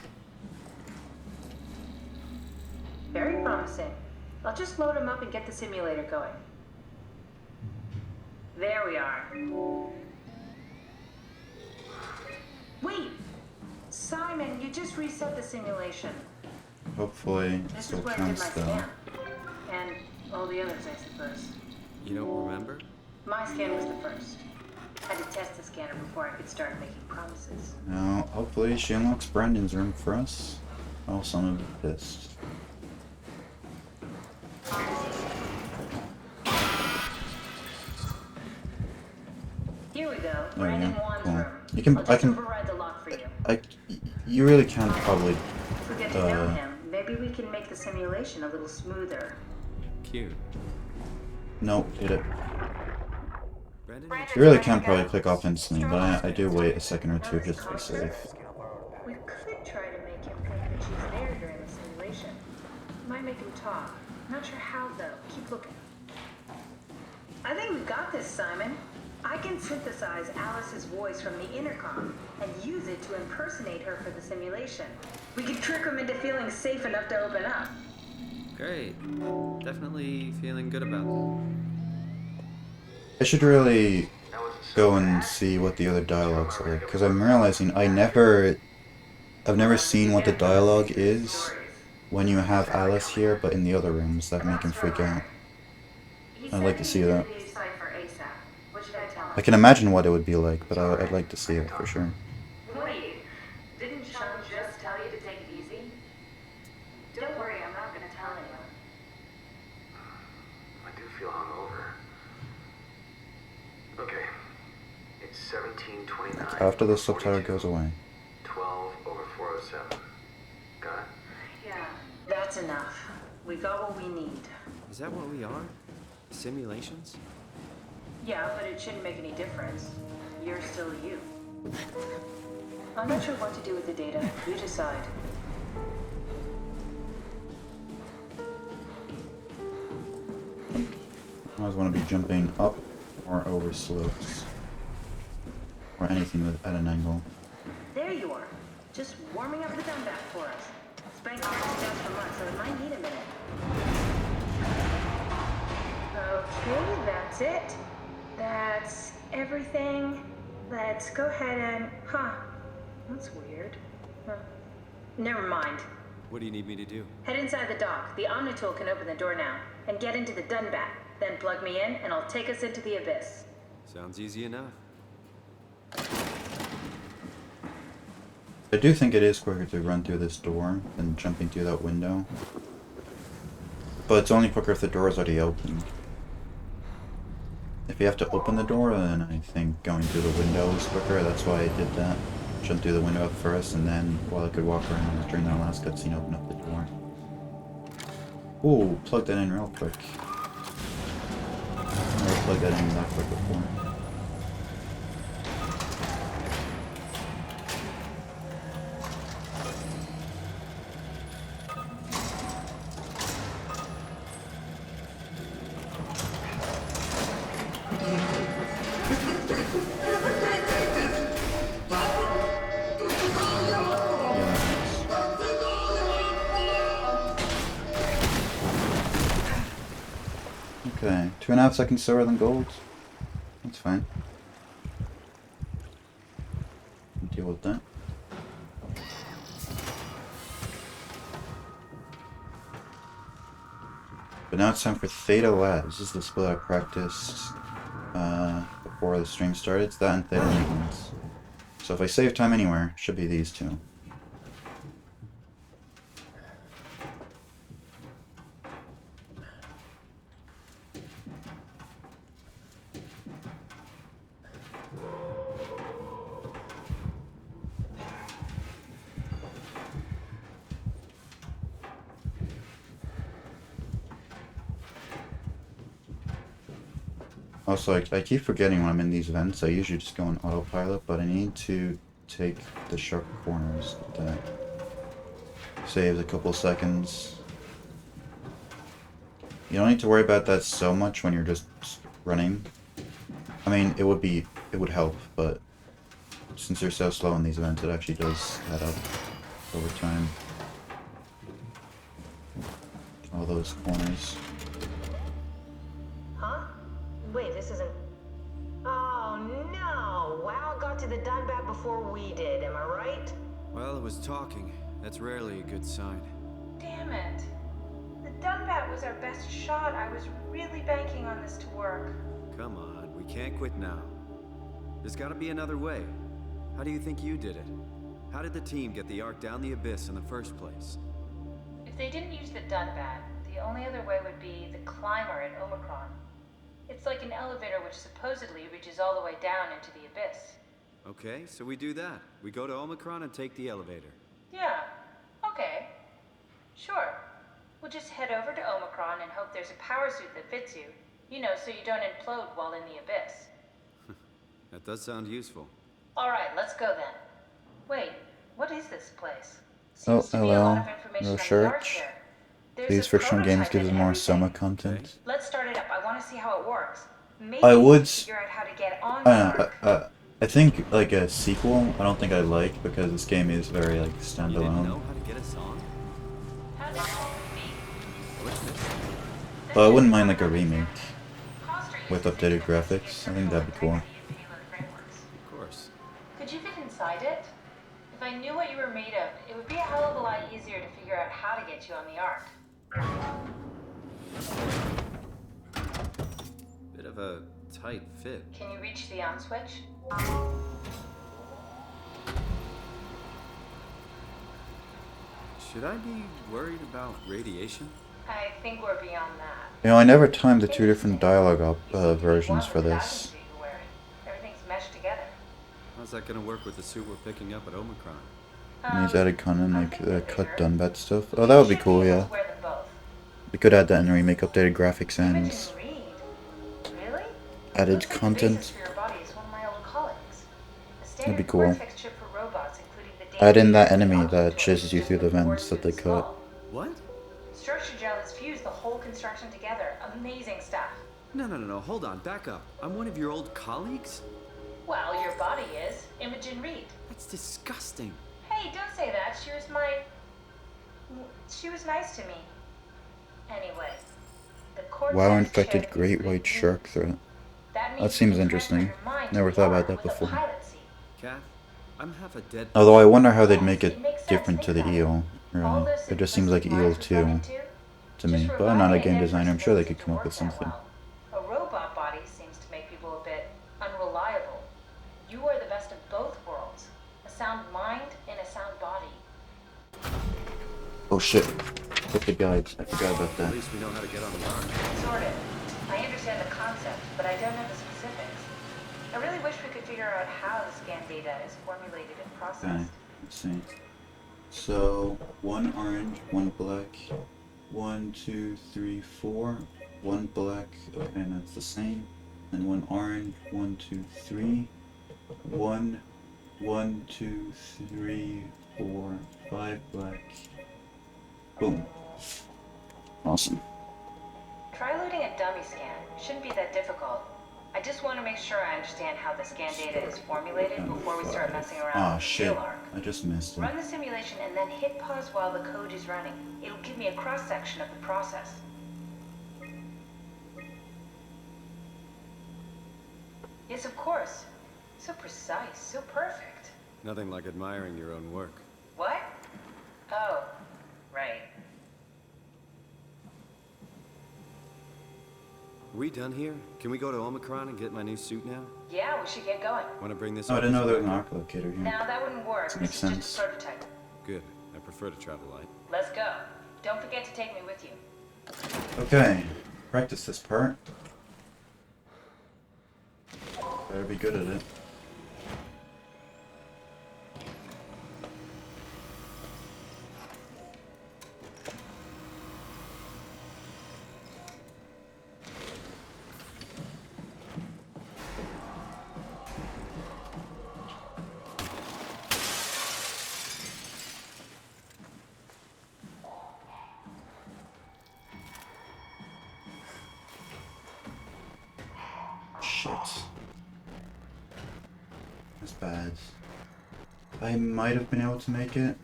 Very promising. I'll just load him up and get the simulator going. There we are. Wait! Simon, you just reset the simulation. Hopefully, it This still is where I did counts my though. scan. And all the others, I suppose. You don't remember? My scan was the first. Had to test the scanner before I could start making promises. Now, hopefully she unlocks Brandon's room for us. Else I'm gonna be pissed. Here we go. There we Brandon go. Wan's Cool. room. You can, I'll I just can, override the lock for you. you really can probably, If we get to know him, maybe we can make the simulation a little smoother. Cute. no, hit it. Brandon, You really can probably click off instantly, but I do wait a second or two just to be safe. We could try to make him think that she's there during the simulation. Might make him talk. Not sure how though. Keep looking. I think we've got this, Simon. I can synthesize Alice's voice from the intercom and use it to impersonate her for the simulation. We could trick him into feeling safe enough to open up. great. Definitely feeling good about that. I should really go and see what the other dialogues are like, because I'm realizing I've never seen what the dialogue is when you have Alice here, but in the other rooms that make him freak out. I'd like to see that. I can imagine what it would be like, but I'd like to see it for sure. Wait, didn't Sean just tell you to take it easy? Don't worry, I'm not gonna tell anyone. I do feel hungover. Okay. It's 1729. After the subtitle goes away. 12/407. Got it? Yeah, that's enough. We got what we need. Is that what we are? Simulations? Yeah, but it shouldn't make any difference. You're still you. I'm not sure what to do with the data. You decide. I always want to be jumping up or over slopes. Or anything at an angle. There you are. Just warming up the gun back for us. It's been on this desk for months, so it might need a minute. Okay, that's it. That's everything. Let's go ahead and... Huh. That's weird. Huh. Never mind. What do you need me to do? Head inside the dock. The Omnitool can open the door now. And get into the Dunbat. Then plug me in, and I'll take us into the Abyss. Sounds easy enough. I do think it is quicker to run through this door than jumping through that window. But it's only quicker if the door is already open. If you have to open the door, then I think going through the window is quicker. That's why I did that. Jump through the window at first, and then while I could walk around during that last cutscene, open up the door. Ooh, plug that in real quick. Never plugged that in that quick before. Okay, 2.5 seconds slower than gold. That's fine. Deal with that. But now it's time for Theta Labs. This is the split I practiced before the stream started. It's that and Theta Maintenance. So if I save time anywhere, it should be these two. Also, I keep forgetting when I'm in these vents. I usually just go on autopilot, but I need to take the sharp corners. That saves a couple seconds. You don't need to worry about that so much when you're just running. I mean, it would help, but since you're so slow in these events, it actually does add up over time. All those corners. Huh? Wait, this isn't... Oh no! WoW got to the Dunbat before we did, am I right? Well, it was talking. That's rarely a good sign. Damn it. The Dunbat was our best shot. I was really banking on this to work. Come on, we can't quit now. There's gotta be another way. How do you think you did it? How did the team get the Ark down the Abyss in the first place? If they didn't use the Dunbat, the only other way would be the climber at Omicron. It's like an elevator which supposedly reaches all the way down into the Abyss. Okay, so we do that. We go to Omicron and take the elevator. Yeah, okay. Sure. We'll just head over to Omicron and hope there's a power suit that fits you. You know, so you don't implode while in the Abyss. That does sound useful. Alright, let's go then. Wait, what is this place? Oh, Seems to be a lot hello. of information No on the church. Ark here. There's These a fictional games prototype give us and more everything. SOMA content. Let's start it up. I want to see how it works. Maybe I we would can figure out how to get on the Ark. I think like a sequel, I don't think I like because this game is very like You didn't standalone. know how to get us on? How did it be? What's this? But I wouldn't mind like a remake with updated graphics. I think that'd be cool. Of course. Could you fit inside it? If I knew what you were made of, it would be a hell of a lot easier to figure out how to get you on the Ark. Bit of a tight fit. Can you reach the on switch? Should I be worried about radiation? I think we're beyond that. You know, I never timed the two different dialogue versions for this. Everything's meshed together. How's that gonna work with the suit we're picking up at Omicron? And he's added content like cut Dunbat stuff. Oh, that would be cool, yeah. Wear them both. We could add that in the remake, updated graphics and Imogen Reed? Really? added Looks like the content. basis for your body is one of my old colleagues. A That'd standard be cool. cortex chip for robots, including the Add in that data enemy and that the chases you through the vents that they cut. What? Structure gel has fused the whole construction together. Amazing stuff. No, hold on, back up. I'm one of your old colleagues? Well, your body is. Imogen Reed. That's disgusting. Hey, don't say that. She was nice to me. Anyway, the cortex WoW infected chip great is white the- shark threat. That means That seems you can interesting. transfer your mind Never to thought the about that Ark with a before. pilot seat. Kath, I'm half a dead. Although I wonder how they'd make Yes, it makes sense. different to Think the about eel. All Really. those It just seems like simplistic eel lines we've run 2 into, to me. just But I'm not a reviving game it designer. I'm sure they could doesn't come up work with that something. well. A robot body seems to make people a bit unreliable. You are the best of both worlds. A sound mind and a sound body. Oh shit. With the guides. I forgot about At that. least we know how to get on the Ark. Sort of. I understand the concept, but I don't know the specifics. I really wish we could figure out how the scan data is formulated and Okay, processed. let's see. So, 1 orange, 1 black, 1, 2, 3, 4, 1 black, okay, and that's the same. And 1 orange, 1, 2, 3, 1, 1, 2, 3, 4, 5 black. Boom. Awesome. Try loading a dummy scan. Shouldn't be that difficult. I just want to make sure I understand how the scan data is formulated before we start messing around Ah, with the shit. real Ark. I just missed it. Run the simulation and then hit pause while the code is running. It'll give me a cross-section of the process. Yes, of course. So precise, so perfect. Nothing like admiring your own work. What? Oh, right. We done here? Can we go to Omicron and get my new suit now? Yeah, we should get going. Want to bring this Oh, I up didn't know as there a was an record? arc locator here. Now that wouldn't work. That makes This is sense. just a prototype. Good. I prefer to travel light. Let's go. Don't forget to take me with you. Okay, practice this part. Better be good at it. Shit. That's bad. I might have been able to make it.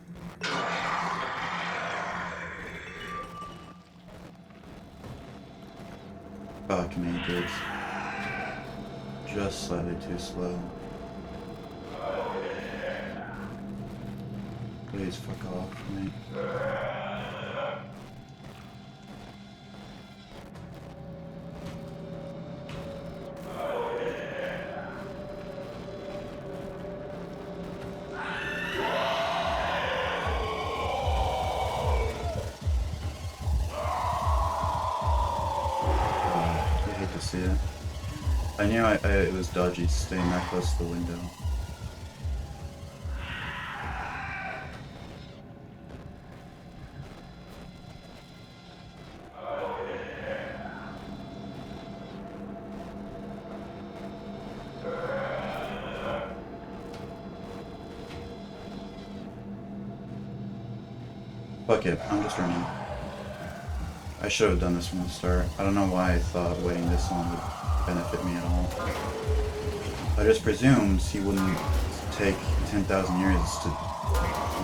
Fuck me, dude. Just slightly too slow. Please fuck off from me. I hate to see it. I knew it was dodgy staying that close to the window. Fuck it, I'm just running. I should have done this from the start. I don't know why I thought waiting this long would benefit me at all. I just presumed he wouldn't take 10,000 years to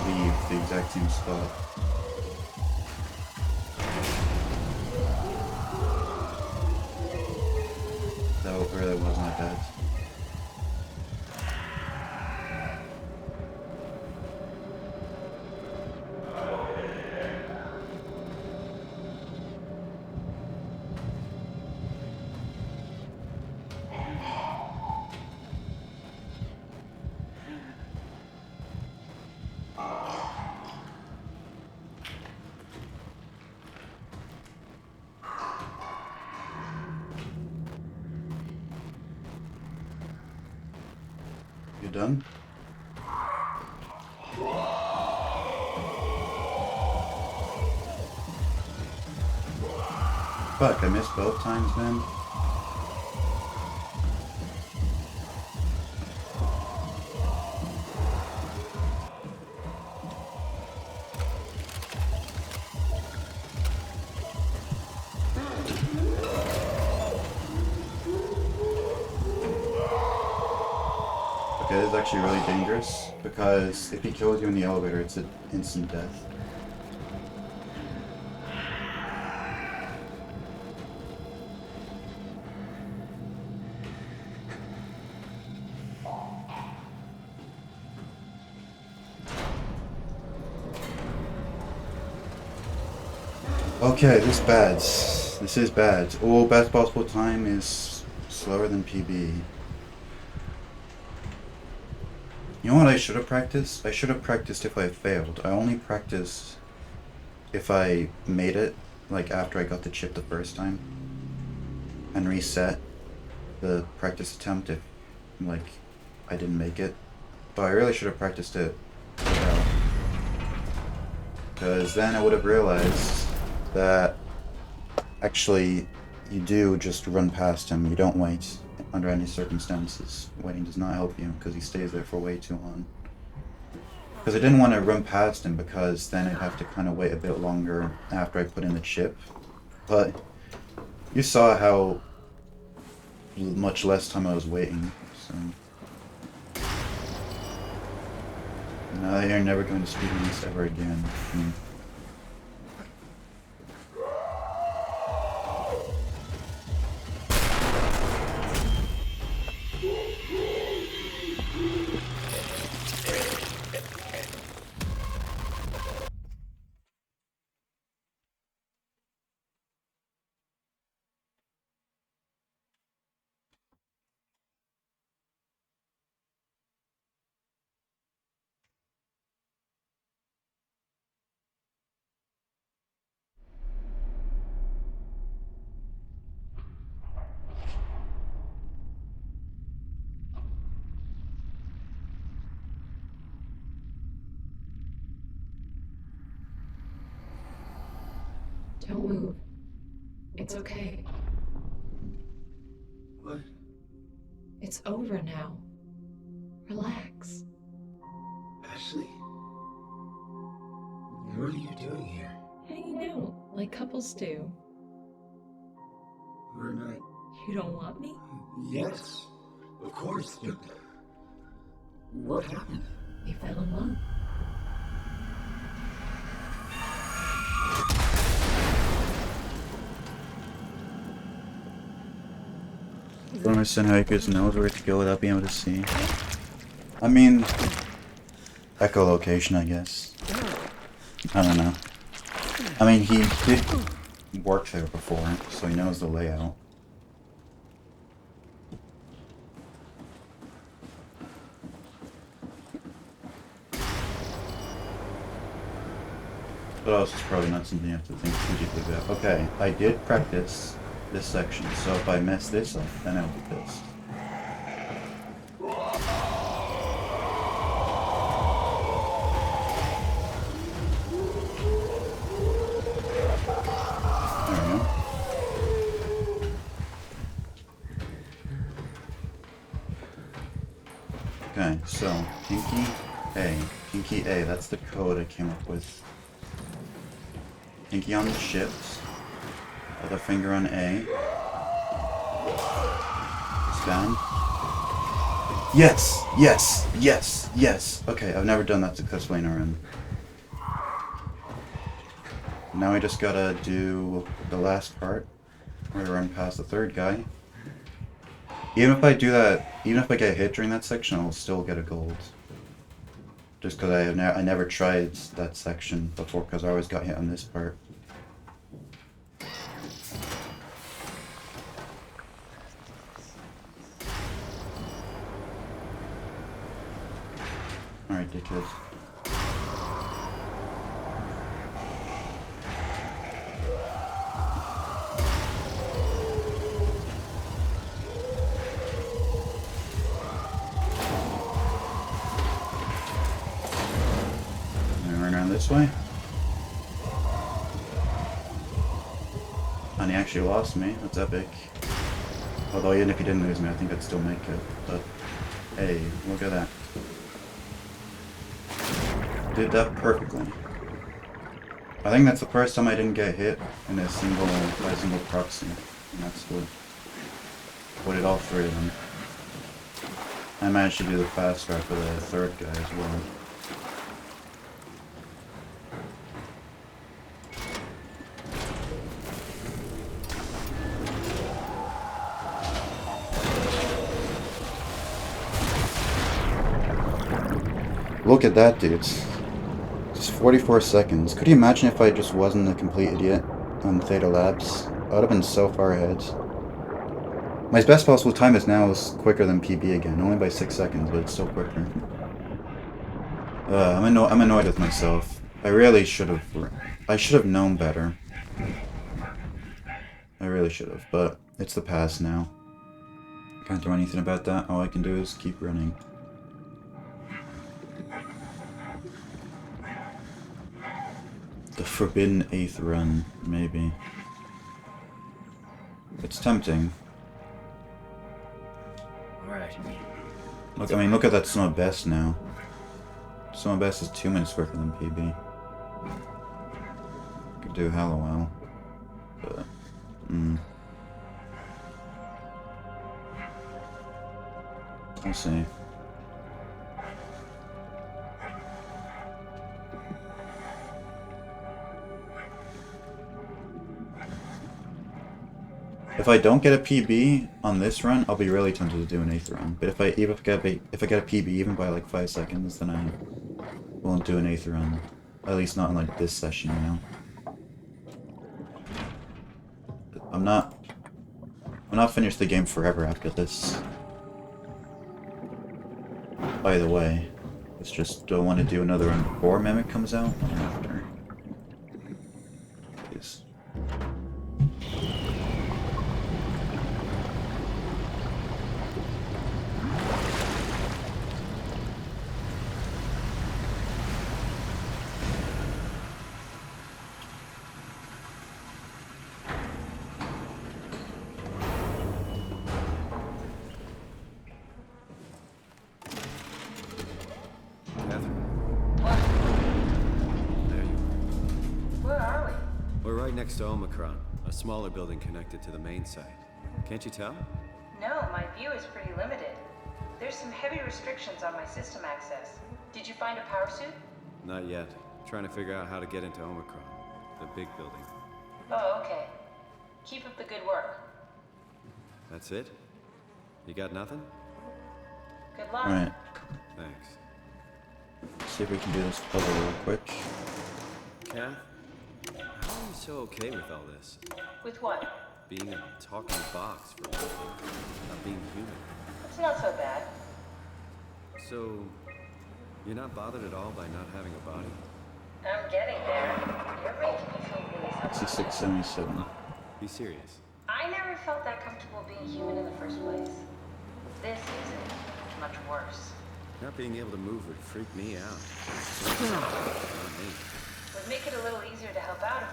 leave the exact same spot. That really was my bad. You done? Fuck, I missed both times, man. Okay, this is actually really dangerous, because if he kills you in the elevator, it's an instant death. Okay, this is bad. This is bad. Oh, best possible time is slower than PB. You know what I should have practiced? I should have practiced if I failed. I only practiced if I made it, like after I got the chip the first time. And reset the practice attempt if, like, I didn't make it. But I really should have practiced it without. Because then I would have realized that actually you do just run past him. You don't wait under any circumstances. Waiting does not help you because he stays there for way too long. Because I didn't want to run past him because then I'd have to kind of wait a bit longer after I put in the chip. But you saw how much less time I was waiting, so. No, you're never going to speedrun this ever again. Don't move. It's okay. What? It's over now. Relax. Ashley? What are you doing here? Hanging out, like couples do. We're not... You don't want me? Yes, of course, but... What happened? We fell in love. I don't understand how you could knows where to go without being able to see. I mean, echolocation, I guess. I don't know. I mean, he did work there before, so he knows the layout. But also, it's probably not something you have to think too deeply about. Okay, I did practice this section, so if I mess this up, then I'll be pissed. There we go. Okay, so pinky A, that's the code I came up with. Pinky on the shift, other finger on A. Stand. Yes, yes, yes, yes. Okay, I've never done that successfully in a run. Now I just gotta do the last part, where I run past the third guy. Even if I do that, even if I get hit during that section, I'll still get a gold. Just because I never tried that section before, because I always got hit on this part. Alright, dickhead. This way. And he actually lost me. That's epic. Although even if he didn't lose me, I think I'd still make it. But hey, look at that. Did that perfectly. I think that's the first time I didn't get hit in a single proxy. And that's what did all three of them. I managed to do the fast start for the third guy as well. Look at that, dudes. Just 44 seconds. Could you imagine if I just wasn't a complete idiot on Theta Labs? I would have been so far ahead. My best possible time is now quicker than PB again, only by 6 seconds, but it's still quicker. I'm annoyed with myself. I really should have. I should have known better. I really should have, but it's the past now. Can't do anything about that. All I can do is keep running. The forbidden 8th run, maybe. It's tempting. Alright. Look, I mean, look at that SOMA best now. SOMA best is 2 minutes quicker than PB. Could do hella well. But, we'll see. If I don't get a PB on this run, I'll be really tempted to do an 8th run. But if I get a PB even by like 5 seconds, then I won't do an 8th run. At least not in like this session, you know. I'm not finished the game forever after this. By the way, it's just, do I want to do another run before Mimic comes out or after? Please. We're right next to Omicron, a smaller building connected to the main site. Can't you tell? No, my view is pretty limited. There's some heavy restrictions on my system access. Did you find a power suit? Not yet. Trying to figure out how to get into Omicron, the big building. Oh, okay. Keep up the good work. That's it? You got nothing? Good luck. Alright, Thanks. see if we can do this puzzle real quick. Kath, how are you so okay with all this? With what? Being a talking box for one thing, not being human. It's not so bad. So, you're not bothered at all by not having a body? I'm getting there. You're making me feel really something. 6677. Be serious. I never felt that comfortable being human in the first place. This isn't much worse. Not being able to move would freak me out. Not me. Would make it a little easier to help out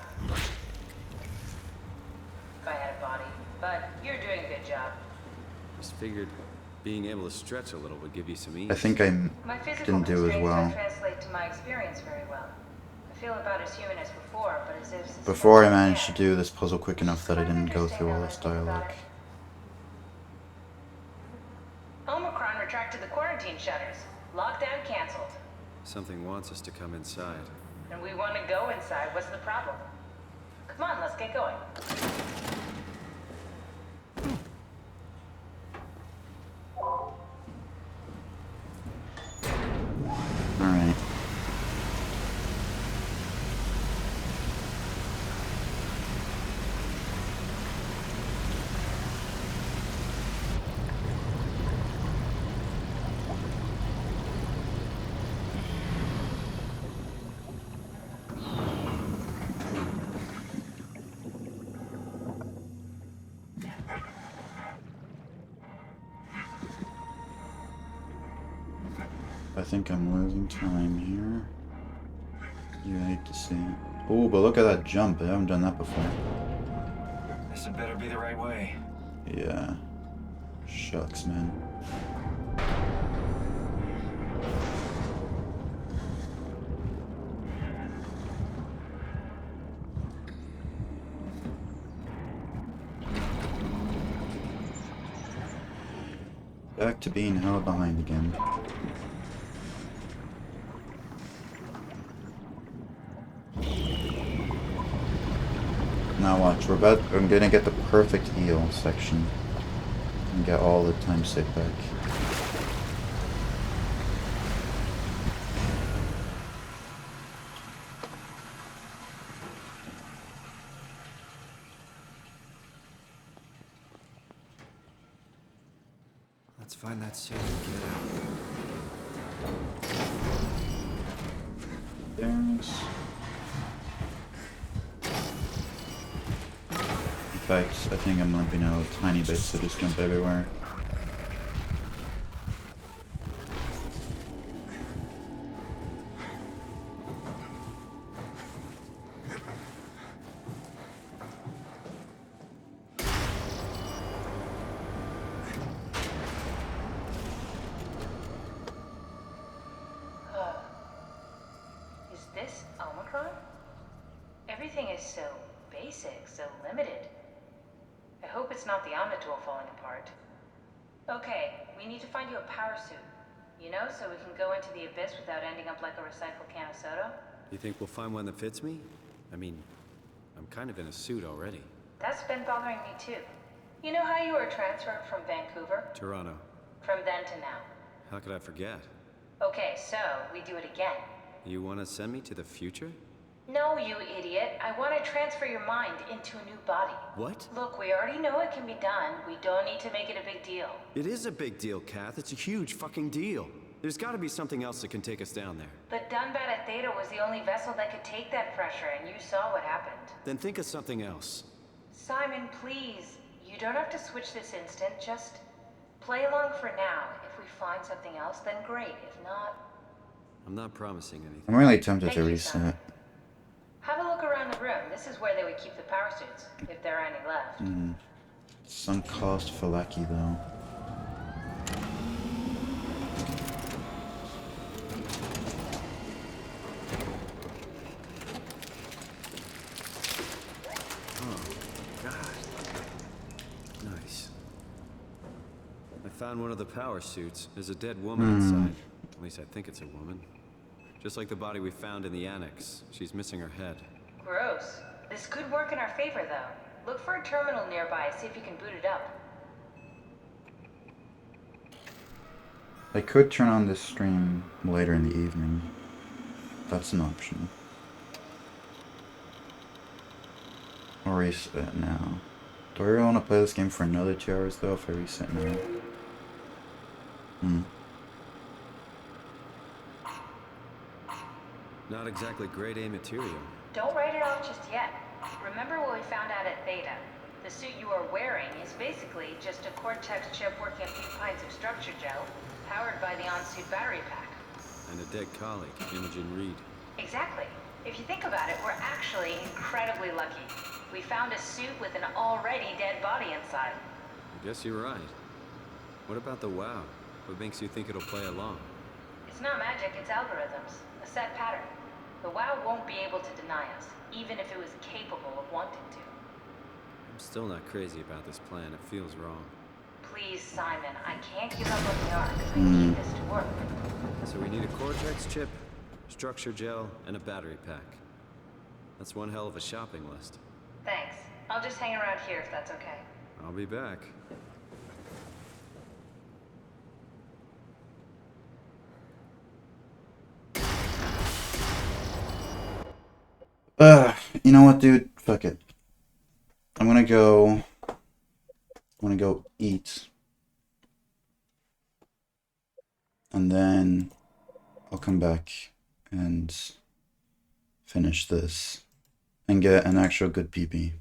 if I had a body. But you're doing a good job. Just figured being able to stretch a little would give you some ease. I think I My physical didn't do as constraints well. don't translate to my experience very well. I feel about as human as before, but as if since Before I I'm managed to dead, do this puzzle quick enough that I didn't go interesting through all now this that I think about dialogue. it. Omicron retracted the quarantine shutters. Lockdown canceled. Something wants us to come inside. And we want to go inside. What's the problem? Come on, let's get going. Alright. I think I'm losing time here. You hate to see it. Oh, but look at that jump. I haven't done that before. This had better be the right way. Yeah. Shucks, man. Back to being held behind again. Now watch, I'm gonna get the perfect heal section and get all the time saved back. Let's find that suit and get out. Thanks. In fact, I think I'm limping out a tiny bit, so just jump everywhere. Is this Omicron? Everything is so basic, so limited. I hope it's not the Omnitool falling apart. Okay, we need to find you a power suit. You know, so we can go into the abyss without ending up like a recycled can of soda. You think we'll find one that fits me? I mean, I'm kind of in a suit already. That's been bothering me too. You know how you were transferred from Vancouver? Toronto. From then to now. How could I forget? Okay, so we do it again. You want to send me to the future? No, you idiot. I want to transfer your mind into a new body. What? Look, we already know it can be done. We don't need to make it a big deal. It is a big deal, Kath. It's a huge fucking deal. There's got to be something else that can take us down there. The Dunbat at Theta was the only vessel that could take that pressure, and you saw what happened. Then think of something else. Simon, please. You don't have to switch this instant. Just play along for now. If we find something else, then great. If not... I'm not promising anything. I'm really tempted Thank to you, reset. Simon. Have a look around the room. This is where they would keep the power suits, if there are any left. Sunk cost for Lackey, though. found one of the power suits. There's a dead woman inside. At least I think it's a woman. Just like the body we found in the annex. She's missing her head. Gross. This could work in our favor, though. Look for a terminal nearby, see if you can boot it up. I could turn on this stream later in the evening. That's an option. Or reset now. Do I really want to play this game for another 2 hours though if I reset now? Not exactly grade A material. Don't write it off just yet. Remember what we found out at Theta? The suit you are wearing is basically just a Cortex chip working a few pints of structure gel, powered by the on-suit battery pack. And a dead colleague, Imogen Reed. Exactly. If you think about it, we're actually incredibly lucky. We found a suit with an already dead body inside. I guess you're right. What about the WoW? What makes you think it'll play along? It's not magic, it's algorithms. A set pattern. The WoW won't be able to deny us, even if it was capable of wanting to. I'm still not crazy about this plan. It feels wrong. Please, Simon, I can't give up on the Ark. I need this to work. So we need a Cortex chip, structure gel, and a battery pack. That's one hell of a shopping list. Thanks. I'll just hang around here if that's okay. I'll be back. You know what, dude? Fuck it. I'm gonna go eat. And then I'll come back and finish this and get an actual good PP.